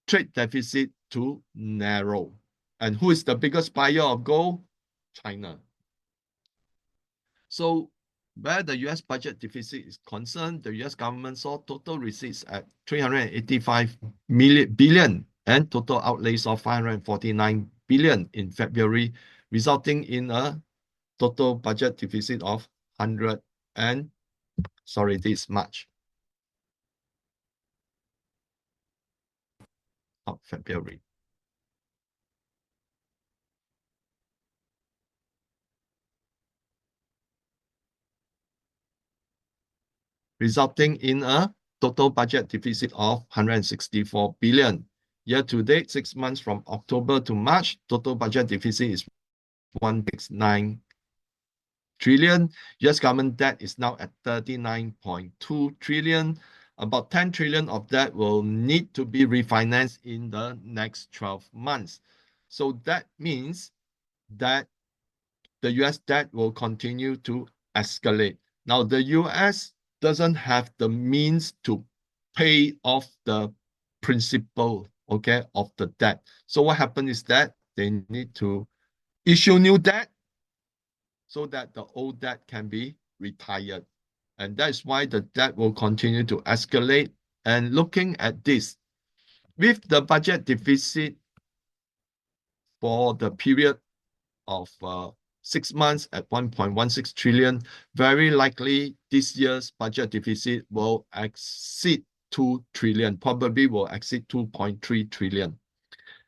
trade deficit to narrow. And who is the biggest buyer of gold? China. So where the US budget deficit is concerned, the US government saw total receipts at 385 billion and total outlays of 549 billion in February, resulting in a total budget deficit of 100 and, sorry, this March of February. Resulting in a total budget deficit of 164 billion. Year to date, 6 months from October to March, total budget deficit is 169 trillion. US government debt is now at 39.2 trillion. About 10 trillion of that will need to be refinanced in the next 12 months. So that means that the US debt will continue to escalate. Now, the US doesn't have the means to pay off the principal, okay, of the debt. So what happens is that they need to issue new debt so that the old debt can be retired. And that's why the debt will continue to escalate. And looking at this, with the budget deficit for the period of 6 months at 1.16 trillion, very likely this year's budget deficit will exceed 2 trillion, probably will exceed 2.3 trillion.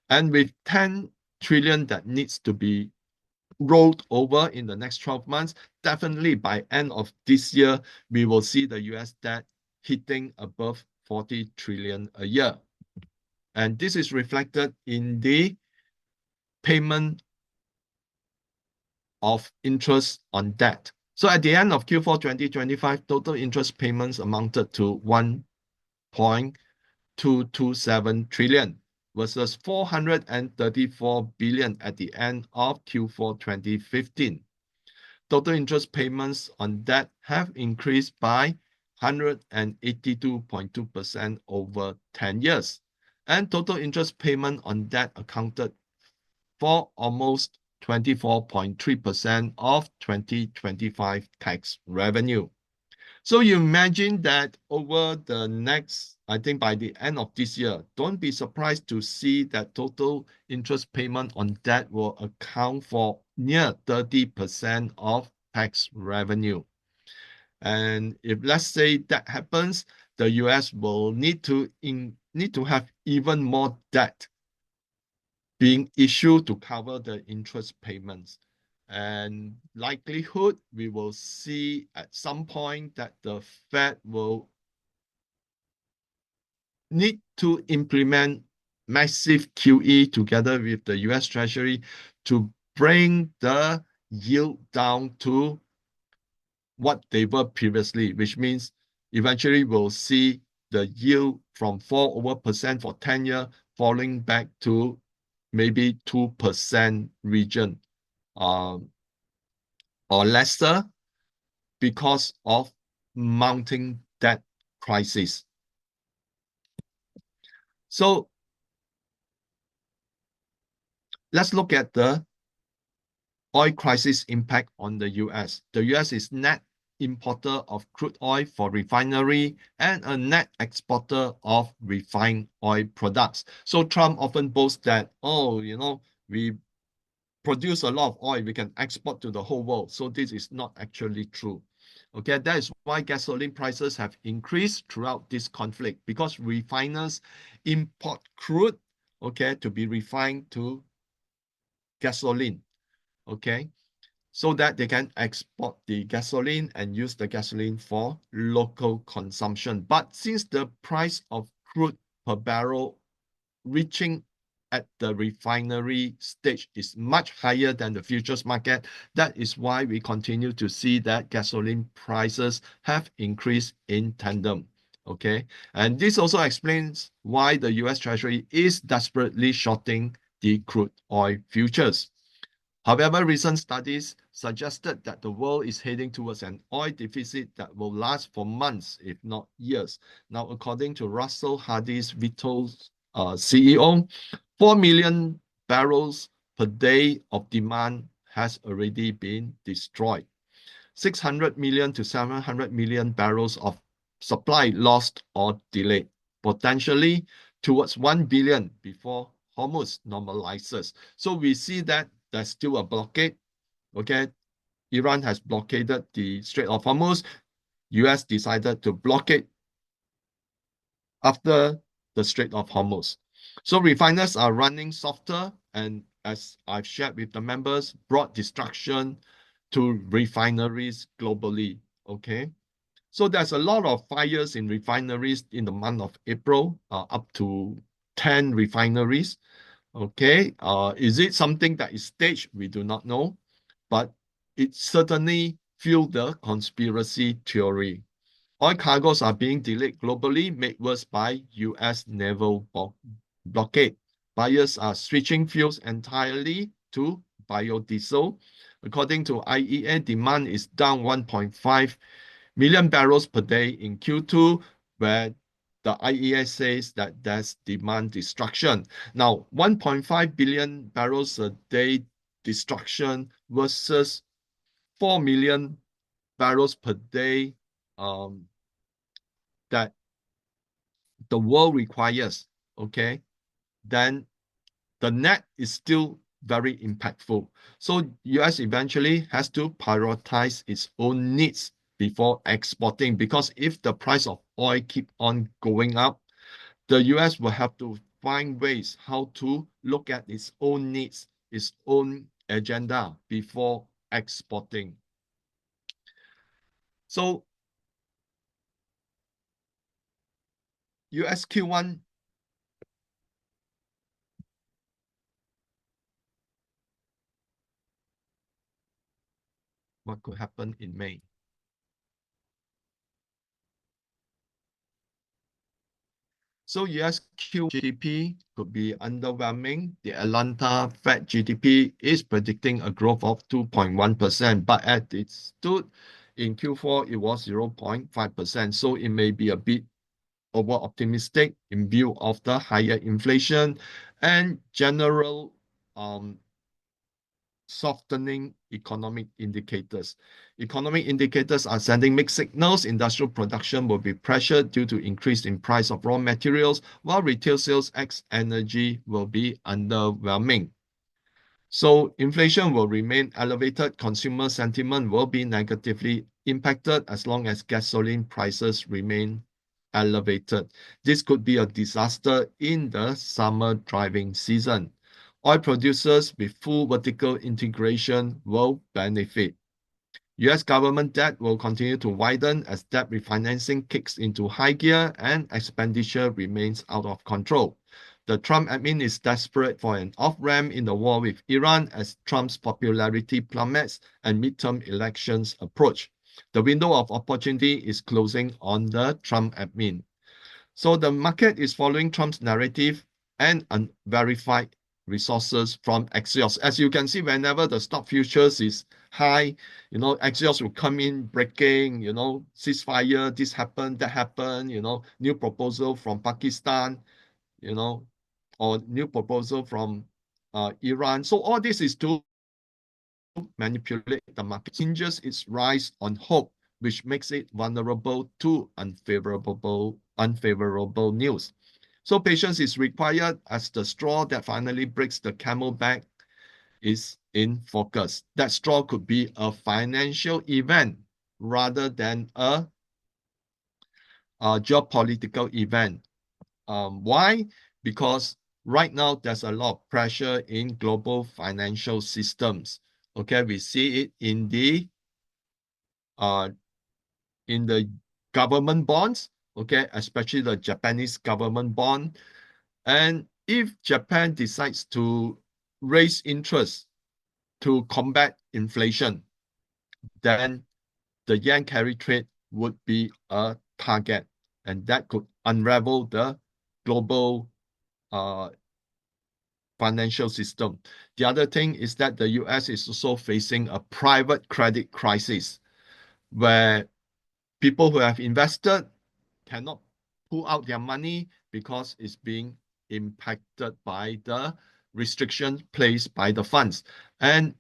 And with 10 trillion that needs to be rolled over in the next 12 months, definitely by end of this year, we will see the US debt hitting above 40 trillion a year. And this is reflected in the payment of interest on debt. So at the end of Q4 2025, total interest payments amounted to 1.227 trillion. versus 434 billion at the end of Q4 2015. Total interest payments on debt have increased by 182.2% over 10 years, and total interest payment on debt accounted for almost 24.3% of 2025 tax revenue. So you imagine that over the next, I think by the end of this year, don't be surprised to see that total interest payment on debt will account for near 30% of tax revenue. And if let's say that happens, the US will need to have even more debt being issued to cover the interest payments. And likelihood, we will see at some point that the Fed will need to implement massive QE together with the US Treasury to bring the yield down to what they were previously, which means eventually we'll see the yield from 4% for 10-year falling back to maybe 2% region or lesser because of mounting debt crisis. So let's look at the oil crisis impact on the US. The US is net importer of crude oil for refinery and a net exporter of refined oil products. So Trump often boasts that, oh, we produce a lot of oil, we can export to the whole world. So this is not actually true. Okay, that is why gasoline prices have increased throughout this conflict, because refiners import crude, okay, to be refined to gasoline, okay, so that they can export the gasoline and use the gasoline for local consumption. But since the price of crude per barrel reaching at the refinery stage is much higher than the futures market, that is why we continue to see that gasoline prices have increased in tandem. Okay, and this also explains why the US Treasury is desperately shorting the crude oil futures. However, recent studies suggested that the world is heading towards an oil deficit that will last for months, if not years. Now, according to Russell Hardy's Vitol's CEO, 4 million barrels per day of demand has already been destroyed. 600 million to 700 million barrels of supply lost or delayed, potentially towards 1 billion before Hormuz normalizes. So we see that there's still a blockade. Okay, Iran has blockaded the Strait of Hormuz. US decided to blockade after the Strait of Hormuz. So refiners are running softer, and as I've shared with the members, brought destruction to refineries globally. Okay, so there's a lot of fires in refineries in the month of April, up to 10 refineries. Okay, is it something that is staged? We do not know, but it certainly fueled the conspiracy theory. Oil cargoes are being delayed globally, made worse by US naval blockade. Buyers are switching fuels entirely to biodiesel. According to IEA, demand is down 1.5 million barrels per day in Q2, where the IEA says that there's demand destruction. Now, 1.5 billion barrels a day destruction versus 4 million barrels per day that the world requires, okay, then the net is still very impactful. So US eventually has to prioritize its own needs before exporting, because if the price of oil keep on going up, the US will have to find ways how to look at its own needs, its own agenda before exporting. So US Q1, what could happen in May? So US Q1 GDP could be underwhelming. The Atlanta Fed GDP is predicting a growth of 2.1%, but as it stood in Q4, it was 0.5%. So it may be a bit over optimistic in view of the higher inflation and general softening economic indicators. Economic indicators are sending mixed signals. Industrial production will be pressured due to increase in price of raw materials, while retail sales ex energy will be underwhelming. So inflation will remain elevated. Consumer sentiment will be negatively impacted as long as gasoline prices remain elevated. This could be a disaster in the summer driving season. Oil producers with full vertical integration will benefit. US government debt will continue to widen as debt refinancing kicks into high gear and expenditure remains out of control. The Trump admin is desperate for an off-ramp in the war with Iran as Trump's popularity plummets and midterm elections approach. The window of opportunity is closing on the Trump admin. So the market is following Trump's narrative and unverified resources from Axios. As you can see, whenever the stock futures is high, Axios will come in breaking, ceasefire, this happened, that happened, new proposal from Pakistan, you know, or new proposal from Iran. So all this is to manipulate the market, hinges its rise on hope, which makes it vulnerable to unfavorable news. So patience is required as the straw that finally breaks the camel back is in focus. That straw could be a financial event rather than a geopolitical event. Why? Because right now there's a lot of pressure in global financial systems. Okay, we see it uh, in the government bonds, okay, especially the Japanese government bond. And if Japan decides to raise interest to combat inflation, then the yen carry trade would be a target, and that could unravel the global uh, financial system. The other thing is that the US is also facing a private credit crisis where people who have invested cannot pull out their money because it's being impacted by the restrictions placed by the funds. And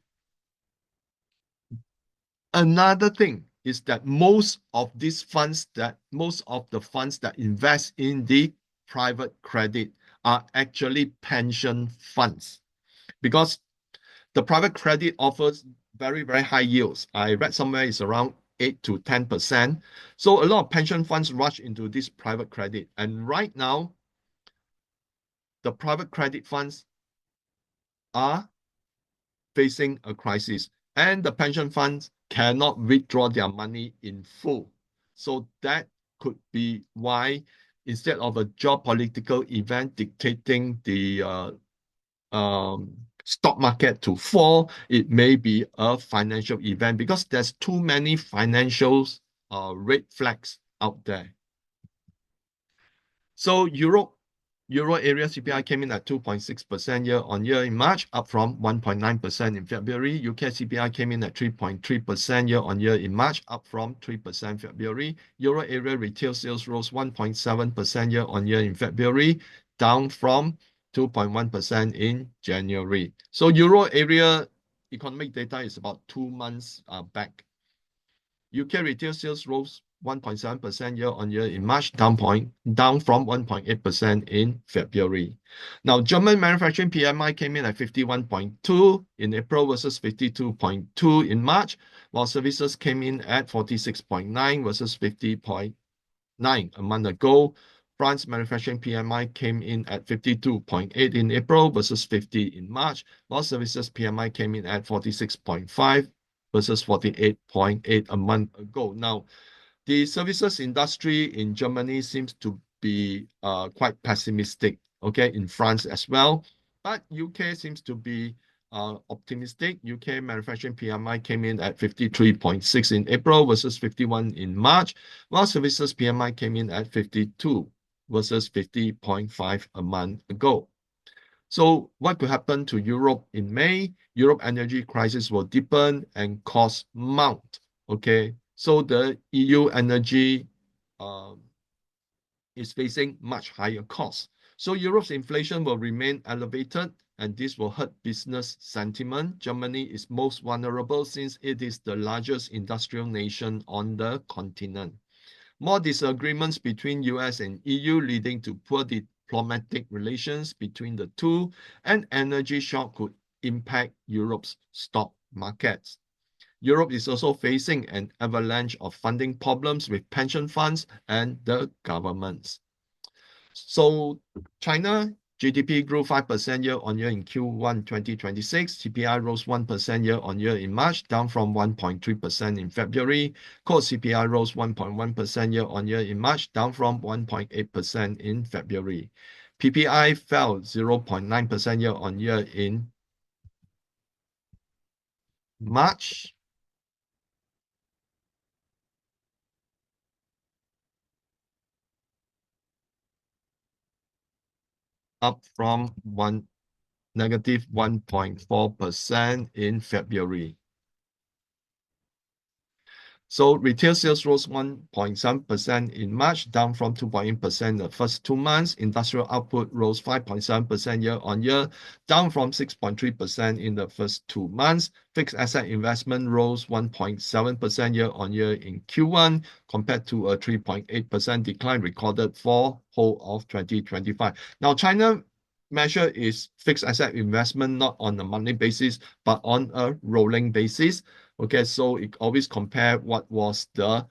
another thing is that most of the funds that invest in the private credit are actually pension funds because the private credit offers very, very high yields. I read somewhere it's around 8 to 10%. So a lot of pension funds rush into this private credit. And right now, the private credit funds are facing a crisis and the pension funds cannot withdraw their money in full. So that could be why instead of a geopolitical event dictating the stock market to fall, it may be a financial event because there's too many financial red flags out there. So Euro area CPI came in at 2.6% year on year in March, up from 1.9% in February. UK CPI came in at 3.3% year on year in March, up from 3% February. Euro area retail sales rose 1.7% year on year in February, down from 2.1% in January. So Euro area economic data is about 2 months back. UK retail sales rose 1.7% year on year in March, down from 1.8% in February. Now, German manufacturing PMI came in at 51.2 in April versus 52.2 in March, while services came in at 46.9 versus 50.9 a month ago. France manufacturing PMI came in at 52.8 in April versus 50 in March, while services PMI came in at 46.5 versus 48.8 a month ago. Now, the services industry in Germany seems to be quite pessimistic, okay, in France as well. But UK seems to be optimistic. UK manufacturing PMI came in at 53.6 in April versus 51 in March, while services PMI came in at 52. versus 50.5 a month ago. So what could happen to Europe in May? Europe energy crisis will deepen and costs mount. Okay, so the EU energy is facing much higher costs. So Europe's inflation will remain elevated, and this will hurt business sentiment. Germany is most vulnerable since it is the largest industrial nation on the continent. More disagreements between US and EU leading to poor diplomatic relations between the two, and energy shock could impact Europe's stock markets. Europe is also facing an avalanche of funding problems with pension funds and the governments. So China GDP grew 5% year-on-year in Q1 2026. CPI rose 1% year-on-year in March, down from 1.3% in February. Core CPI rose 1.1% year-on-year in March, down from 1.8% in February. PPI fell 0.9% year-on-year in March. Up from negative 1.4% in February. So retail sales rose 1.7% in March, down from 2.8% the first 2 months. Industrial output rose 5.7% year-on-year, down from 6.3% in the first 2 months. Fixed asset investment rose 1.7% year-on-year in Q1, compared to a 3.8% decline recorded for whole of 2025. Now, China measure is fixed asset investment not on a monthly basis, but on a rolling basis. Okay, so it always compare what was the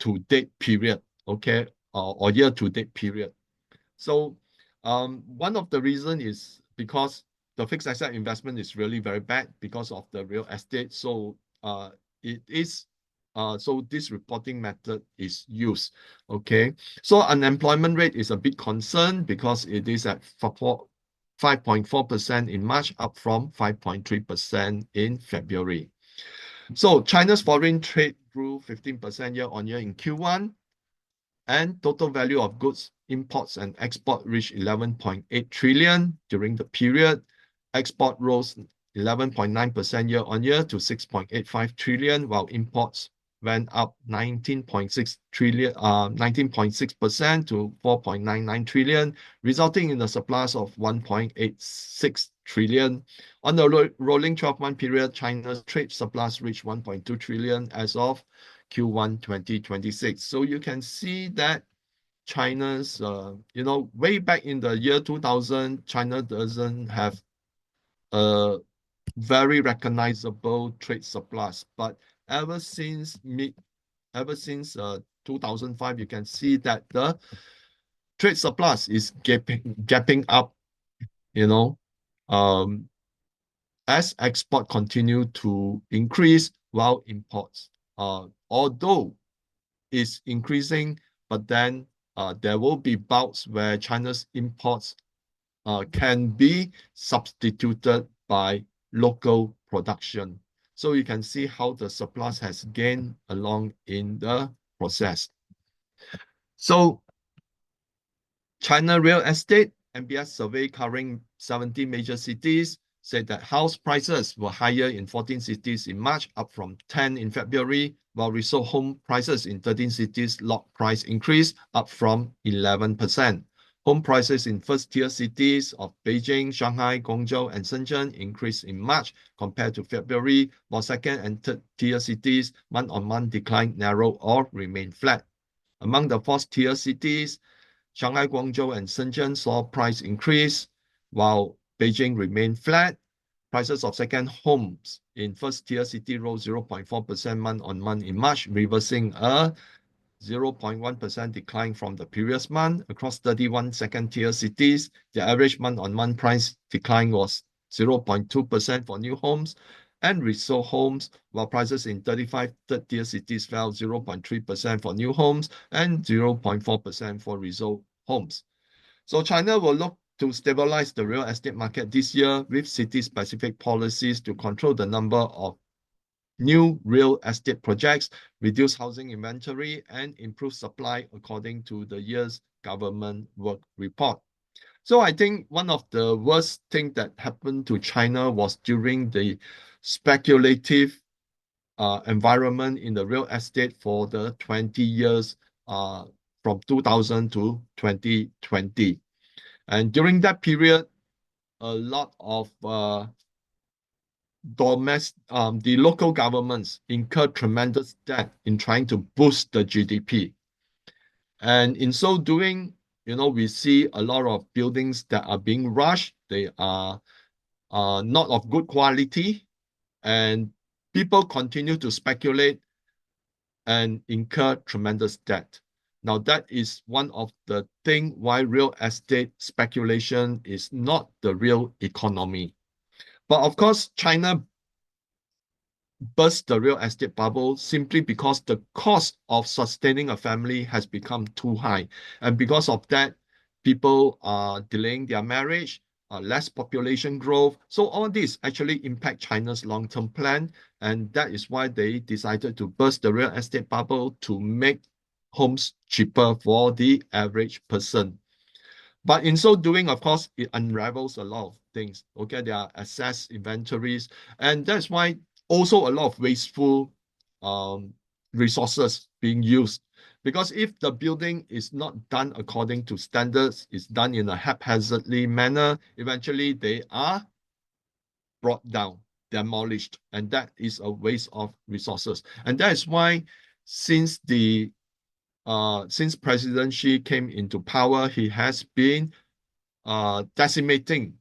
to-date period, okay, or year-to-date period. So one of the reason is because the fixed asset investment is really very bad because of the real estate. So it is so this reporting method is used. Okay, so unemployment rate is a big concern because it is at 5.4% in March, up from 5.3% in February. So China's foreign trade grew 15% year-on-year in Q1, and total value of goods imports and export reached 11.8 trillion during the period. Export rose 11.9% year-on-year to 6.85 trillion, while imports went up 19.6% to 4.99 trillion, resulting in a surplus of 1.86 trillion. On the rolling 12-month period, China's trade surplus reached 1.2 trillion as of Q1 2026. So you can see that China's, way back in the year 2000, China doesn't have a very recognizable trade surplus, but ever since 2005, you can see that the trade surplus is gapping up, as export continue to increase while imports, although is increasing, but then there will be bouts where China's imports can be substituted by local production. So you can see how the surplus has gained along in the process. So China real estate, MBS survey covering 70 major cities, said that house prices were higher in 14 cities in March, up from 10 in February, while resale home prices in 13 cities locked price increase, up from 11%. Home prices in first-tier cities of Beijing, Shanghai, Guangzhou, and Shenzhen increased in March compared to February, while second and third-tier cities month-on-month decline narrowed or remained flat. Among the fourth-tier cities, Shanghai, Guangzhou, and Shenzhen saw price increase, while Beijing remained flat. Prices of second homes in first-tier city rose 0.4% month-on-month in March, reversing a 0.1% decline from the previous month. Across 31 second-tier cities, the average month-on-month price decline was 0.2% for new homes and resale homes, while prices in 35 third-tier cities fell 0.3% for new homes and 0.4% for resale homes. So China will look to stabilize the real estate market this year with city-specific policies to control the number of new real estate projects, reduce housing inventory, and improve supply according to the year's government work report. So I think one of the worst things that happened to China was during the speculative environment in the real estate for the 20 years from 2000 to 2020. And during that period, a lot of the local governments incurred tremendous debt in trying to boost the GDP. And in so doing, we see a lot of buildings that are being rushed. They are not of good quality, and people continue to speculate and incur tremendous debt. Now, that is one of the things why real estate speculation is not the real economy. But of course, China burst the real estate bubble simply because the cost of sustaining a family has become too high. And because of that, people are delaying their marriage, less population growth. So all this actually impact China's long-term plan. And that is why they decided to burst the real estate bubble to make homes cheaper for the average person. But in so doing, of course, it unravels a lot of things. Okay, there are excess inventories, and that's why also a lot of wasteful um, resources being used. Because if the building is not done according to standards, it's done in a haphazardly manner, eventually they are brought down, demolished, and that is a waste of resources. And that is why since President Xi came into power, he has been decimating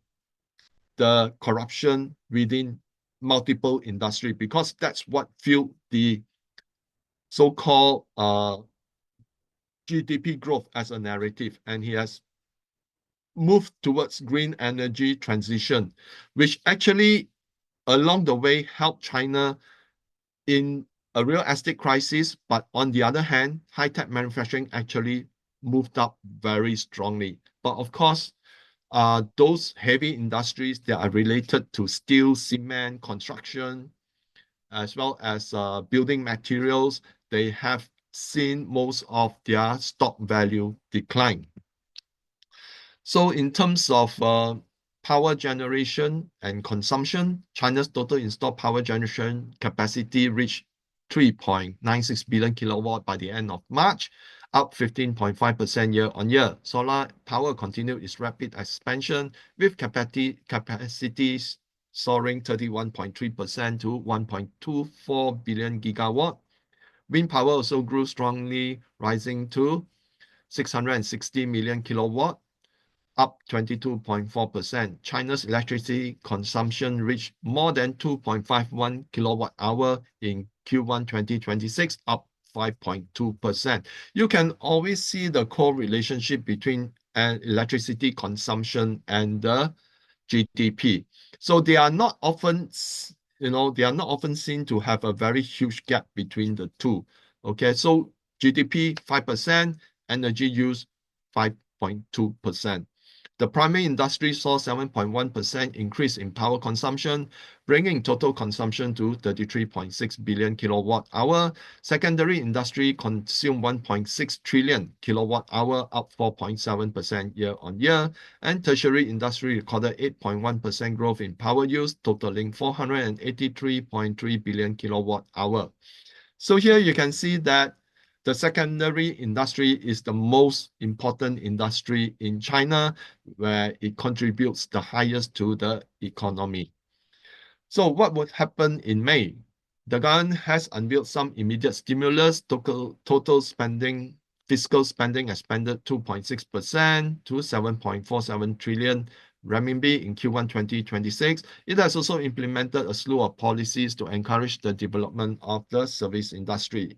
the corruption within multiple industry because that's what fueled the so-called GDP growth as a narrative. And he has moved towards green energy transition, which actually along the way helped China in a real estate crisis. But on the other hand, high-tech manufacturing actually moved up very strongly. But of course, those heavy industries that are related to steel, cement, construction, as well as building materials, they have seen most of their stock value decline. So in terms of power generation and consumption, China's total installed power generation capacity reached 3.96 billion kilowatt by the end of March, up 15.5% year-on-year. Solar power continued its rapid expansion with capacities soaring 31.3% to 1.24 billion gigawatt. Wind power also grew strongly, rising to 660 million kilowatt, up 22.4%. China's electricity consumption reached more than 2.51 kilowatt hour in Q1 2026, up 5.2%. You can always see the correlationship between electricity consumption and the GDP. So they are not often, seen to have a very huge gap between the two. Okay, so GDP 5%, energy use 5.2%. The primary industry saw 7.1% increase in power consumption, bringing total consumption to 33.6 billion kilowatt hour. Secondary industry consumed 1.6 trillion kilowatt hour, up 4.7% year on year. And tertiary industry recorded 8.1% growth in power use, totaling 483.3 billion kilowatt hour. So here you can see that the secondary industry is the most important industry in China, where it contributes the highest to the economy. So what would happen in May? The government has unveiled some immediate stimulus. Total spending, fiscal spending expanded 2.6% to 7.47 trillion renminbi in Q1 2026. It has also implemented a slew of policies to encourage the development of the service industry.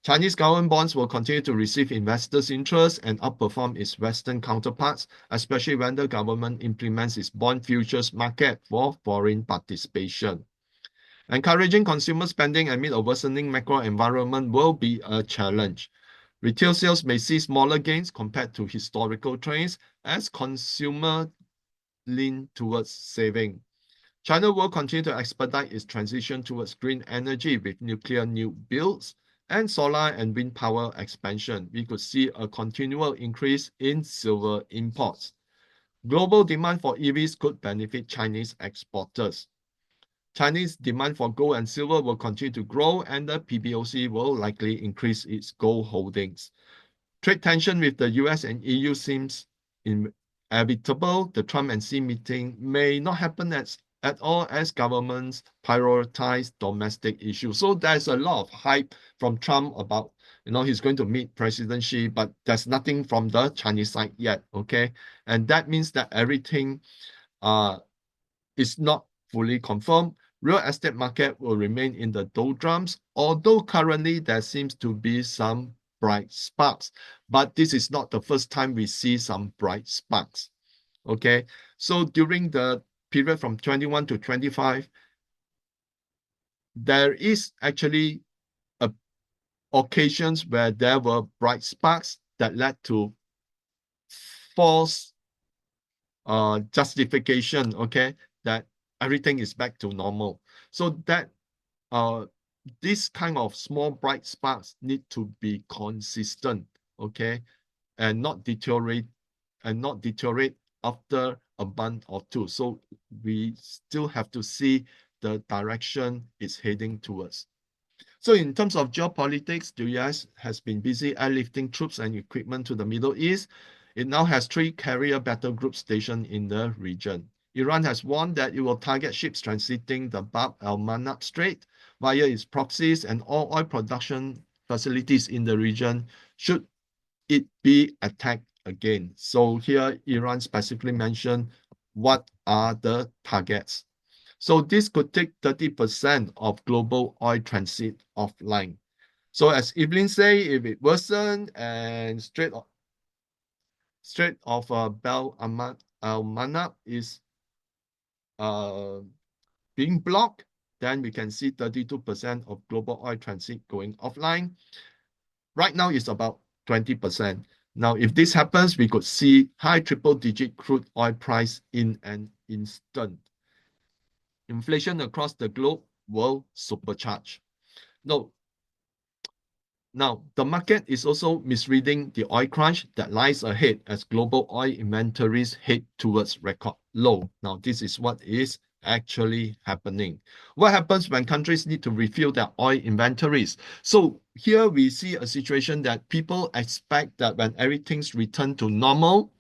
Chinese government bonds will continue to receive investors' interest and outperform its Western counterparts, especially when the government implements its bond futures market for foreign participation. Encouraging consumer spending amid a worsening macro environment will be a challenge. Retail sales may see smaller gains compared to historical trends as consumer lean towards saving. China will continue to expedite its transition towards green energy with nuclear new builds, and solar and wind power expansion, we could see a continual increase in silver imports. Global demand for EVs could benefit Chinese exporters. Chinese demand for gold and silver will continue to grow, and the PBOC will likely increase its gold holdings. Trade tension with the US and EU seems inevitable. The Trump and Xi meeting may not happen at all as governments prioritize domestic issues. So there's a lot of hype from Trump about, he's going to meet President Xi, but there's nothing from the Chinese side yet, okay? And that means that everything is not fully confirmed. Real estate market will remain in the doldrums, although currently there seems to be some bright sparks. But this is not the first time we see some bright sparks. Okay, so during the period from 21 to 25, there is actually occasions where there were bright sparks that led to false justification, okay, that everything is back to normal. So that this kind of small bright sparks need to be consistent, okay, and not deteriorate after a month or two. So we still have to see the direction it's heading towards. So in terms of geopolitics, the US has been busy airlifting troops and equipment to the Middle East. It now has 3 carrier battle groups stationed in the region. Iran has warned that it will target ships transiting the Bab el-Mandab Strait via its proxies and all oil production facilities in the region should it be attacked again. So here Iran specifically mentioned what are the targets. So this could take 30% of global oil transit offline. So as Evelyn say, if it worsen and Strait of Bab el-Mandab is being blocked, then we can see 32% of global oil transit going offline. Right now it's about 20%. Now, if this happens, we could see high triple-digit crude oil price in an instant. Inflation across the globe will supercharge. No, Now, the market is also misreading the oil crunch that lies ahead as global oil inventories head towards record low. Now, this is what is actually happening. What happens when countries need to refill their oil inventories? So here we see a situation that people expect that when everything's returned to normal,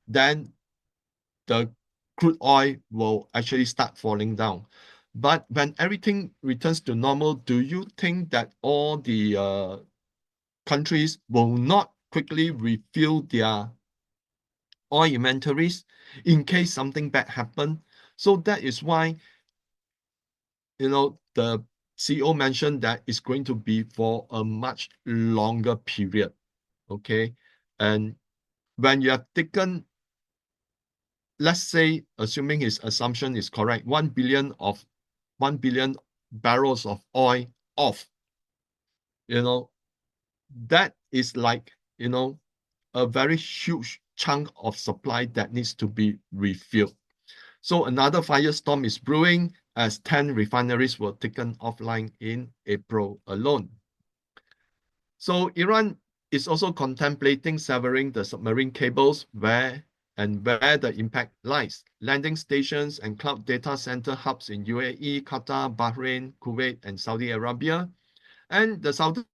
then the crude oil will actually start falling down. But when everything returns to normal, do you think that all the countries will not quickly refill their oil inventories in case something bad happen? So that is why, the CEO mentioned that it's going to be for a much longer period. Okay. And when you have taken, let's say, assuming his assumption is correct, 1 billion barrels of oil off, that is like, a very huge chunk of supply that needs to be refilled. So another firestorm is brewing as 10 refineries were taken offline in April alone. So Iran is also contemplating severing the submarine cables where the impact lies. Landing stations and cloud data center hubs in UAE, Qatar, Bahrain, Kuwait, and Saudi Arabia. And the southern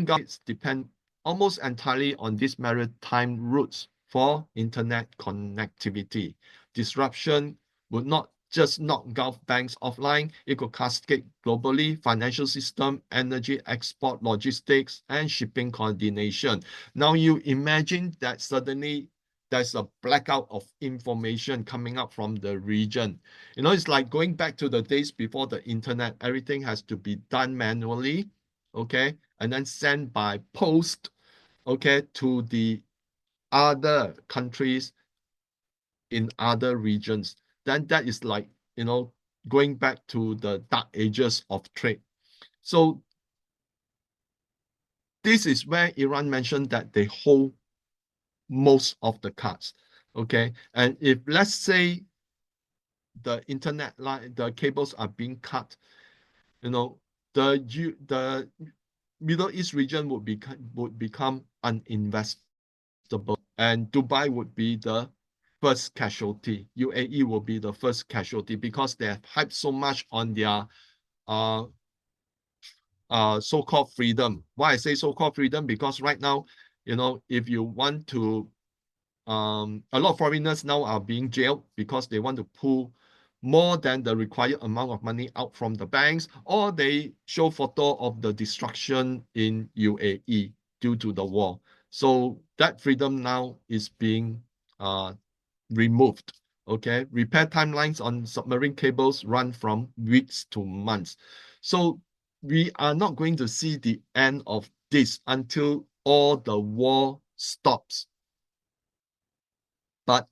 Gulf depend almost entirely on these maritime routes for internet connectivity. Disruption would not just knock Gulf banks offline, it could cascade globally, financial system, energy export, logistics, and shipping coordination. Now you imagine that suddenly there's a blackout of information coming up from the region. It's like going back to the days before the internet, everything has to be done manually, okay, and then sent by post, okay, to the other countries in other regions. Then that is like, going back to the dark ages of trade. So this is where Iran mentioned that they hold most of the cards, okay? And if, let's say, the internet line, the cables are being cut, the Middle East region would become uninvestable, and Dubai would be the first casualty. UAE will be the first casualty because they have hyped so much on their uh, so-called freedom. Why I say so-called freedom? Because right now, if you want to, a lot of foreigners now are being jailed because they want to pull more than the required amount of money out from the banks, or they show photo of the destruction in UAE due to the war. So that freedom now is being uh, removed. Okay, repair timelines on submarine cables run from weeks to months. So we are not going to see the end of this until all the war stops. But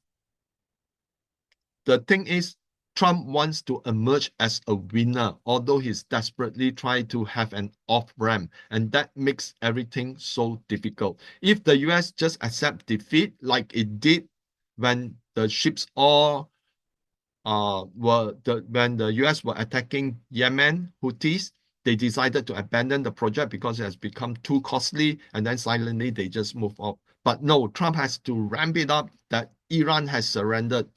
the thing is, Trump wants to emerge as a winner, although he's desperately trying to have an off ramp, and that makes everything so difficult. If the US just accept defeat like it did when the ships all when the US were attacking Yemen Houthis, they decided to abandon the project because it has become too costly, and then silently they just move off. But no, Trump has to ramp it up that Iran has surrendered.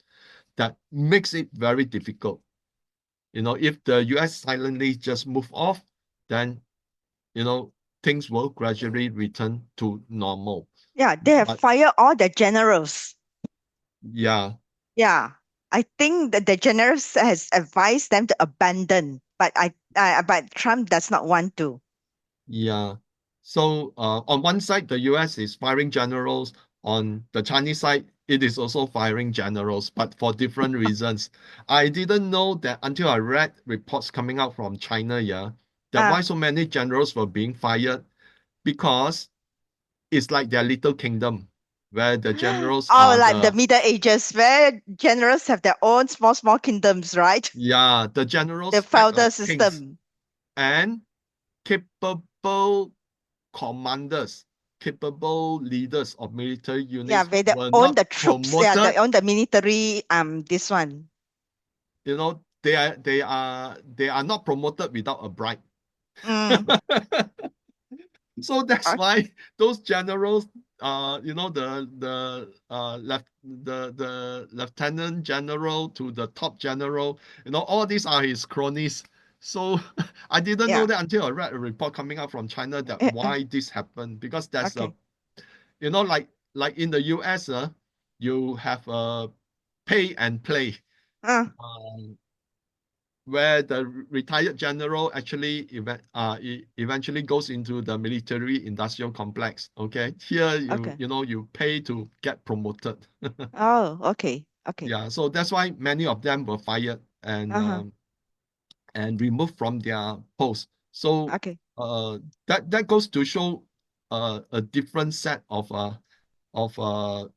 That makes it very difficult. If the US silently just move off, then you know things will gradually return to normal. Yeah, they have But fired all the generals. yeah, Yeah, I think that the generals has advised them to abandon, but Trump does not want to. yeah. So on one side, the US is firing generals. On the Chinese side, it is also firing generals, but for different reasons. I didn't know that until I read reports coming out from China, yeah, that Uh, why so many generals were being fired, because it's like their little kingdom where the generals oh, are like the the Middle Ages, where generals have their own small kingdoms, right? yeah, the The generals act feudal like kings system. and capable commanders, capable leaders of military Yeah, units where they were own not the troops. Yeah, they promoted. own the military. This one. They are not promoted without a bribe. Mm, So that's uh, why those generals, the lieutenant general to the top general, all these are his cronies. So I didn't know yeah. that until I read a report coming out from China that Uh, uh, why this happened, because there's a, okay. like in the US, you have a pay and play. Uh, Um, where the retired general actually eventually goes into the military industrial complex. Okay, here you okay. you know you pay to get promoted. Oh, okay. Okay. Yeah, so that's why many of them were fired Uh-huh. and removed from their post. So Okay. that goes to show a different set of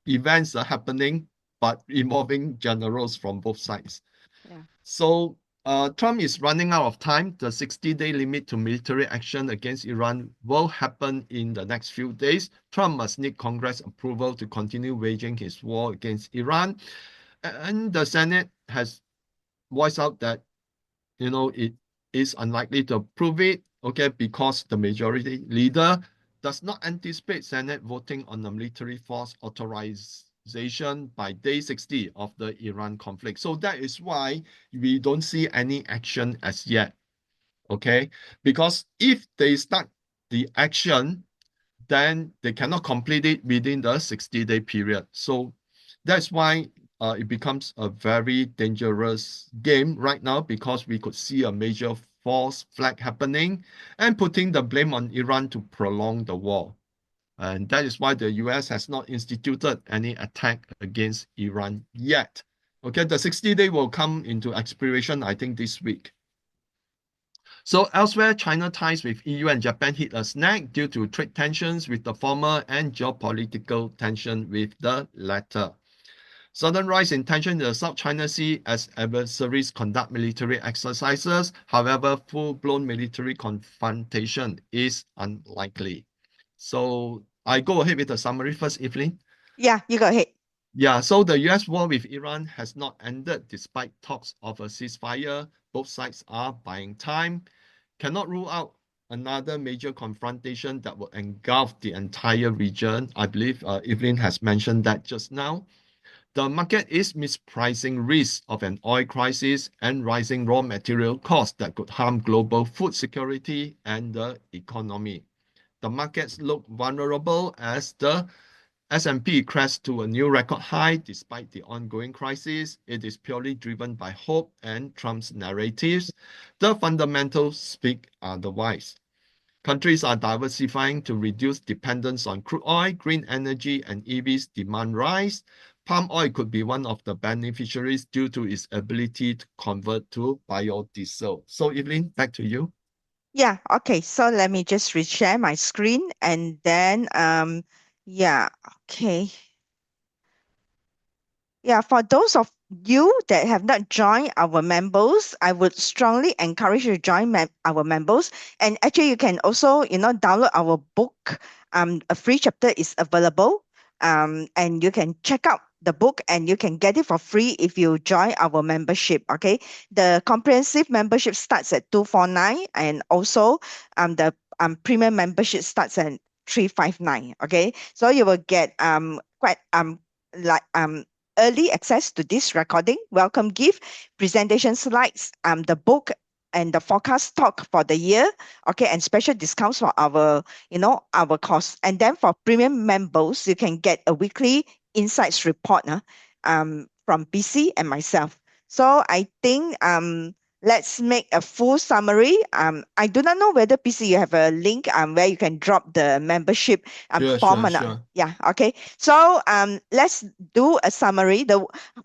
events are happening, but involving generals from both sides. Yeah. So Trump is running out of time. The 60-day limit to military action against Iran will happen in the next few days. Trump must need Congress approval to continue waging his war against Iran. And the Senate has voiced out that it is unlikely to approve it, okay, because the majority leader does not anticipate Senate voting on the military force authorization by day 60 of the Iran conflict. So that is why we don't see any action as yet, okay? Because if they start the action, then they cannot complete it within the 60-day period. So that's why it becomes a very dangerous game right now, because we could see a major false flag happening and putting the blame on Iran to prolong the war. And that is why the US has not instituted any attack against Iran yet. Okay, the 60-day will come into expiration, I think, this week. So elsewhere, China ties with EU and Japan hit a snag due to trade tensions with the former and geopolitical tension with the latter. Sudden rise in tension in the South China Sea as adversaries conduct military exercises. However, full-blown military confrontation is unlikely. So I go ahead with the summary first, Evelyn. Yeah, you go ahead. Yeah, so the US war with Iran has not ended despite talks of a ceasefire. Both sides are buying time. Cannot rule out another major confrontation that will engulf the entire region. I believe Evelyn has mentioned that just now. The market is mispricing risks of an oil crisis and rising raw material costs that could harm global food security and the economy. The markets look vulnerable as the S&P crashed to a new record high despite the ongoing crisis. It is purely driven by hope and Trump's narratives. The fundamentals speak otherwise. Countries are diversifying to reduce dependence on crude oil, green energy, and EVs demand rise. Palm oil could be one of the beneficiaries due to its ability to convert to biodiesel. So, Evelyn, back to you. Yeah, okay. So let me just reshare my screen and then yeah, okay. Yeah, for those of you that have not joined our members, I would strongly encourage you to join our members. And actually, you can also, download our book. A free chapter is available. And you can check out the book and you can get it for free if you join our membership. Okay. The comprehensive membership starts at 249, and also the premium membership starts at 359. Okay. So you will get quite like early access to this recording, welcome gift, presentation slides, the book and the forecast talk for the year, okay, and special discounts for our course. And then for premium members, you can get a weekly insights report from PC and myself. So I think let's make a full summary. I do not know whether PC you have a link where you can drop the membership Sure, form sure, or not. sure. Yeah, okay. So let's do a summary.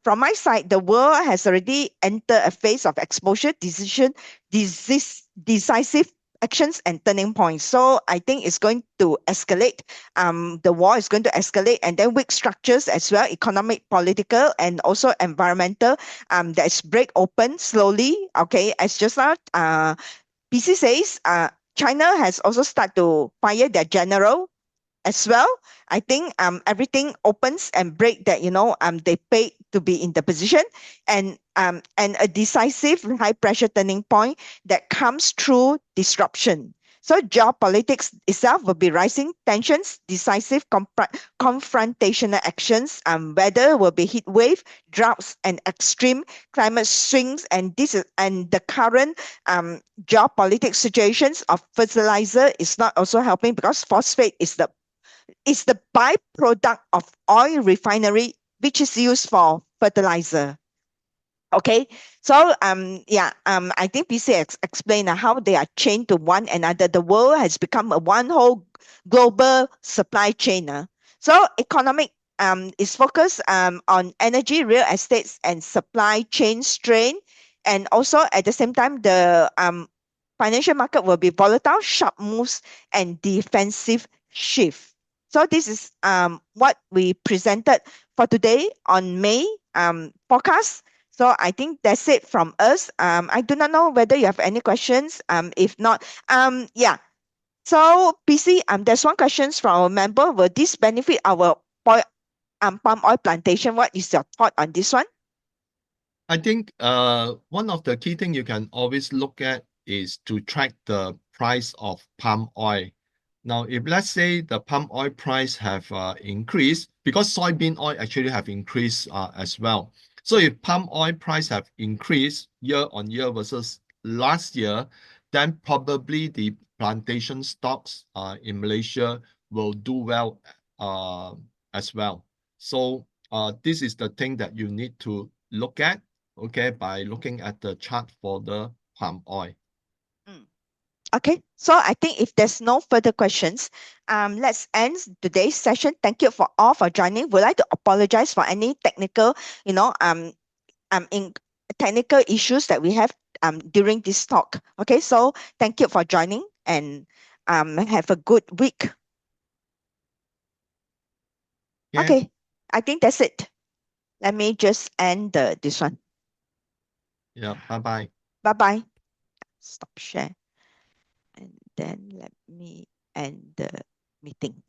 From my side, the world has already entered a phase of exposure, decisive actions and turning points. So I think it's going to escalate. The war is going to escalate, and then weak structures as well, economic, political, and also environmental. That's break open slowly. Okay, as just now, PC says, China has also started to fire their general as well. I think everything opens and break that they pay to be in the position, and a decisive high pressure turning point that comes through disruption. So geopolitics itself will be rising tensions, decisive confrontational actions. Weather will be heat wave, droughts, and extreme climate swings. And the current geopolitics situations of fertilizer is not also helping, because phosphate is the byproduct of oil refinery, which is used for fertilizer. Okay, so I think PC explained how they are chained to one another. The world has become a one whole global supply chain. So economic is focused on energy, real estates, and supply chain strain, and also at the same time the financial market will be volatile, sharp moves, and defensive shift. So this is what we presented for today on May forecast. So I think that's it from us. I do not know whether you have any questions. If not, yeah. So PC, there's one question from our member. Will this benefit our palm oil plantation? What is your thought on this one? I think one of the key things you can always look at is to track the price of palm oil. Now, if let's say the palm oil price have increased, because soybean oil actually have increased as well. So if palm oil price have increased year on year versus last year, then probably the plantation stocks in Malaysia will do well as well. So this is the thing that you need to look at, okay, by looking at the chart for the palm oil. Mm. Okay, so I think if there's no further questions, let's end today's session. Thank you for all for joining. Would like to apologize for any technical, in technical issues that we have during this talk. Okay, so thank you for joining, and have a good week. Yeah, Okay, I think that's it. Let me just end this one. yeah, bye bye. Bye bye. Stop share, and then let me end the meeting.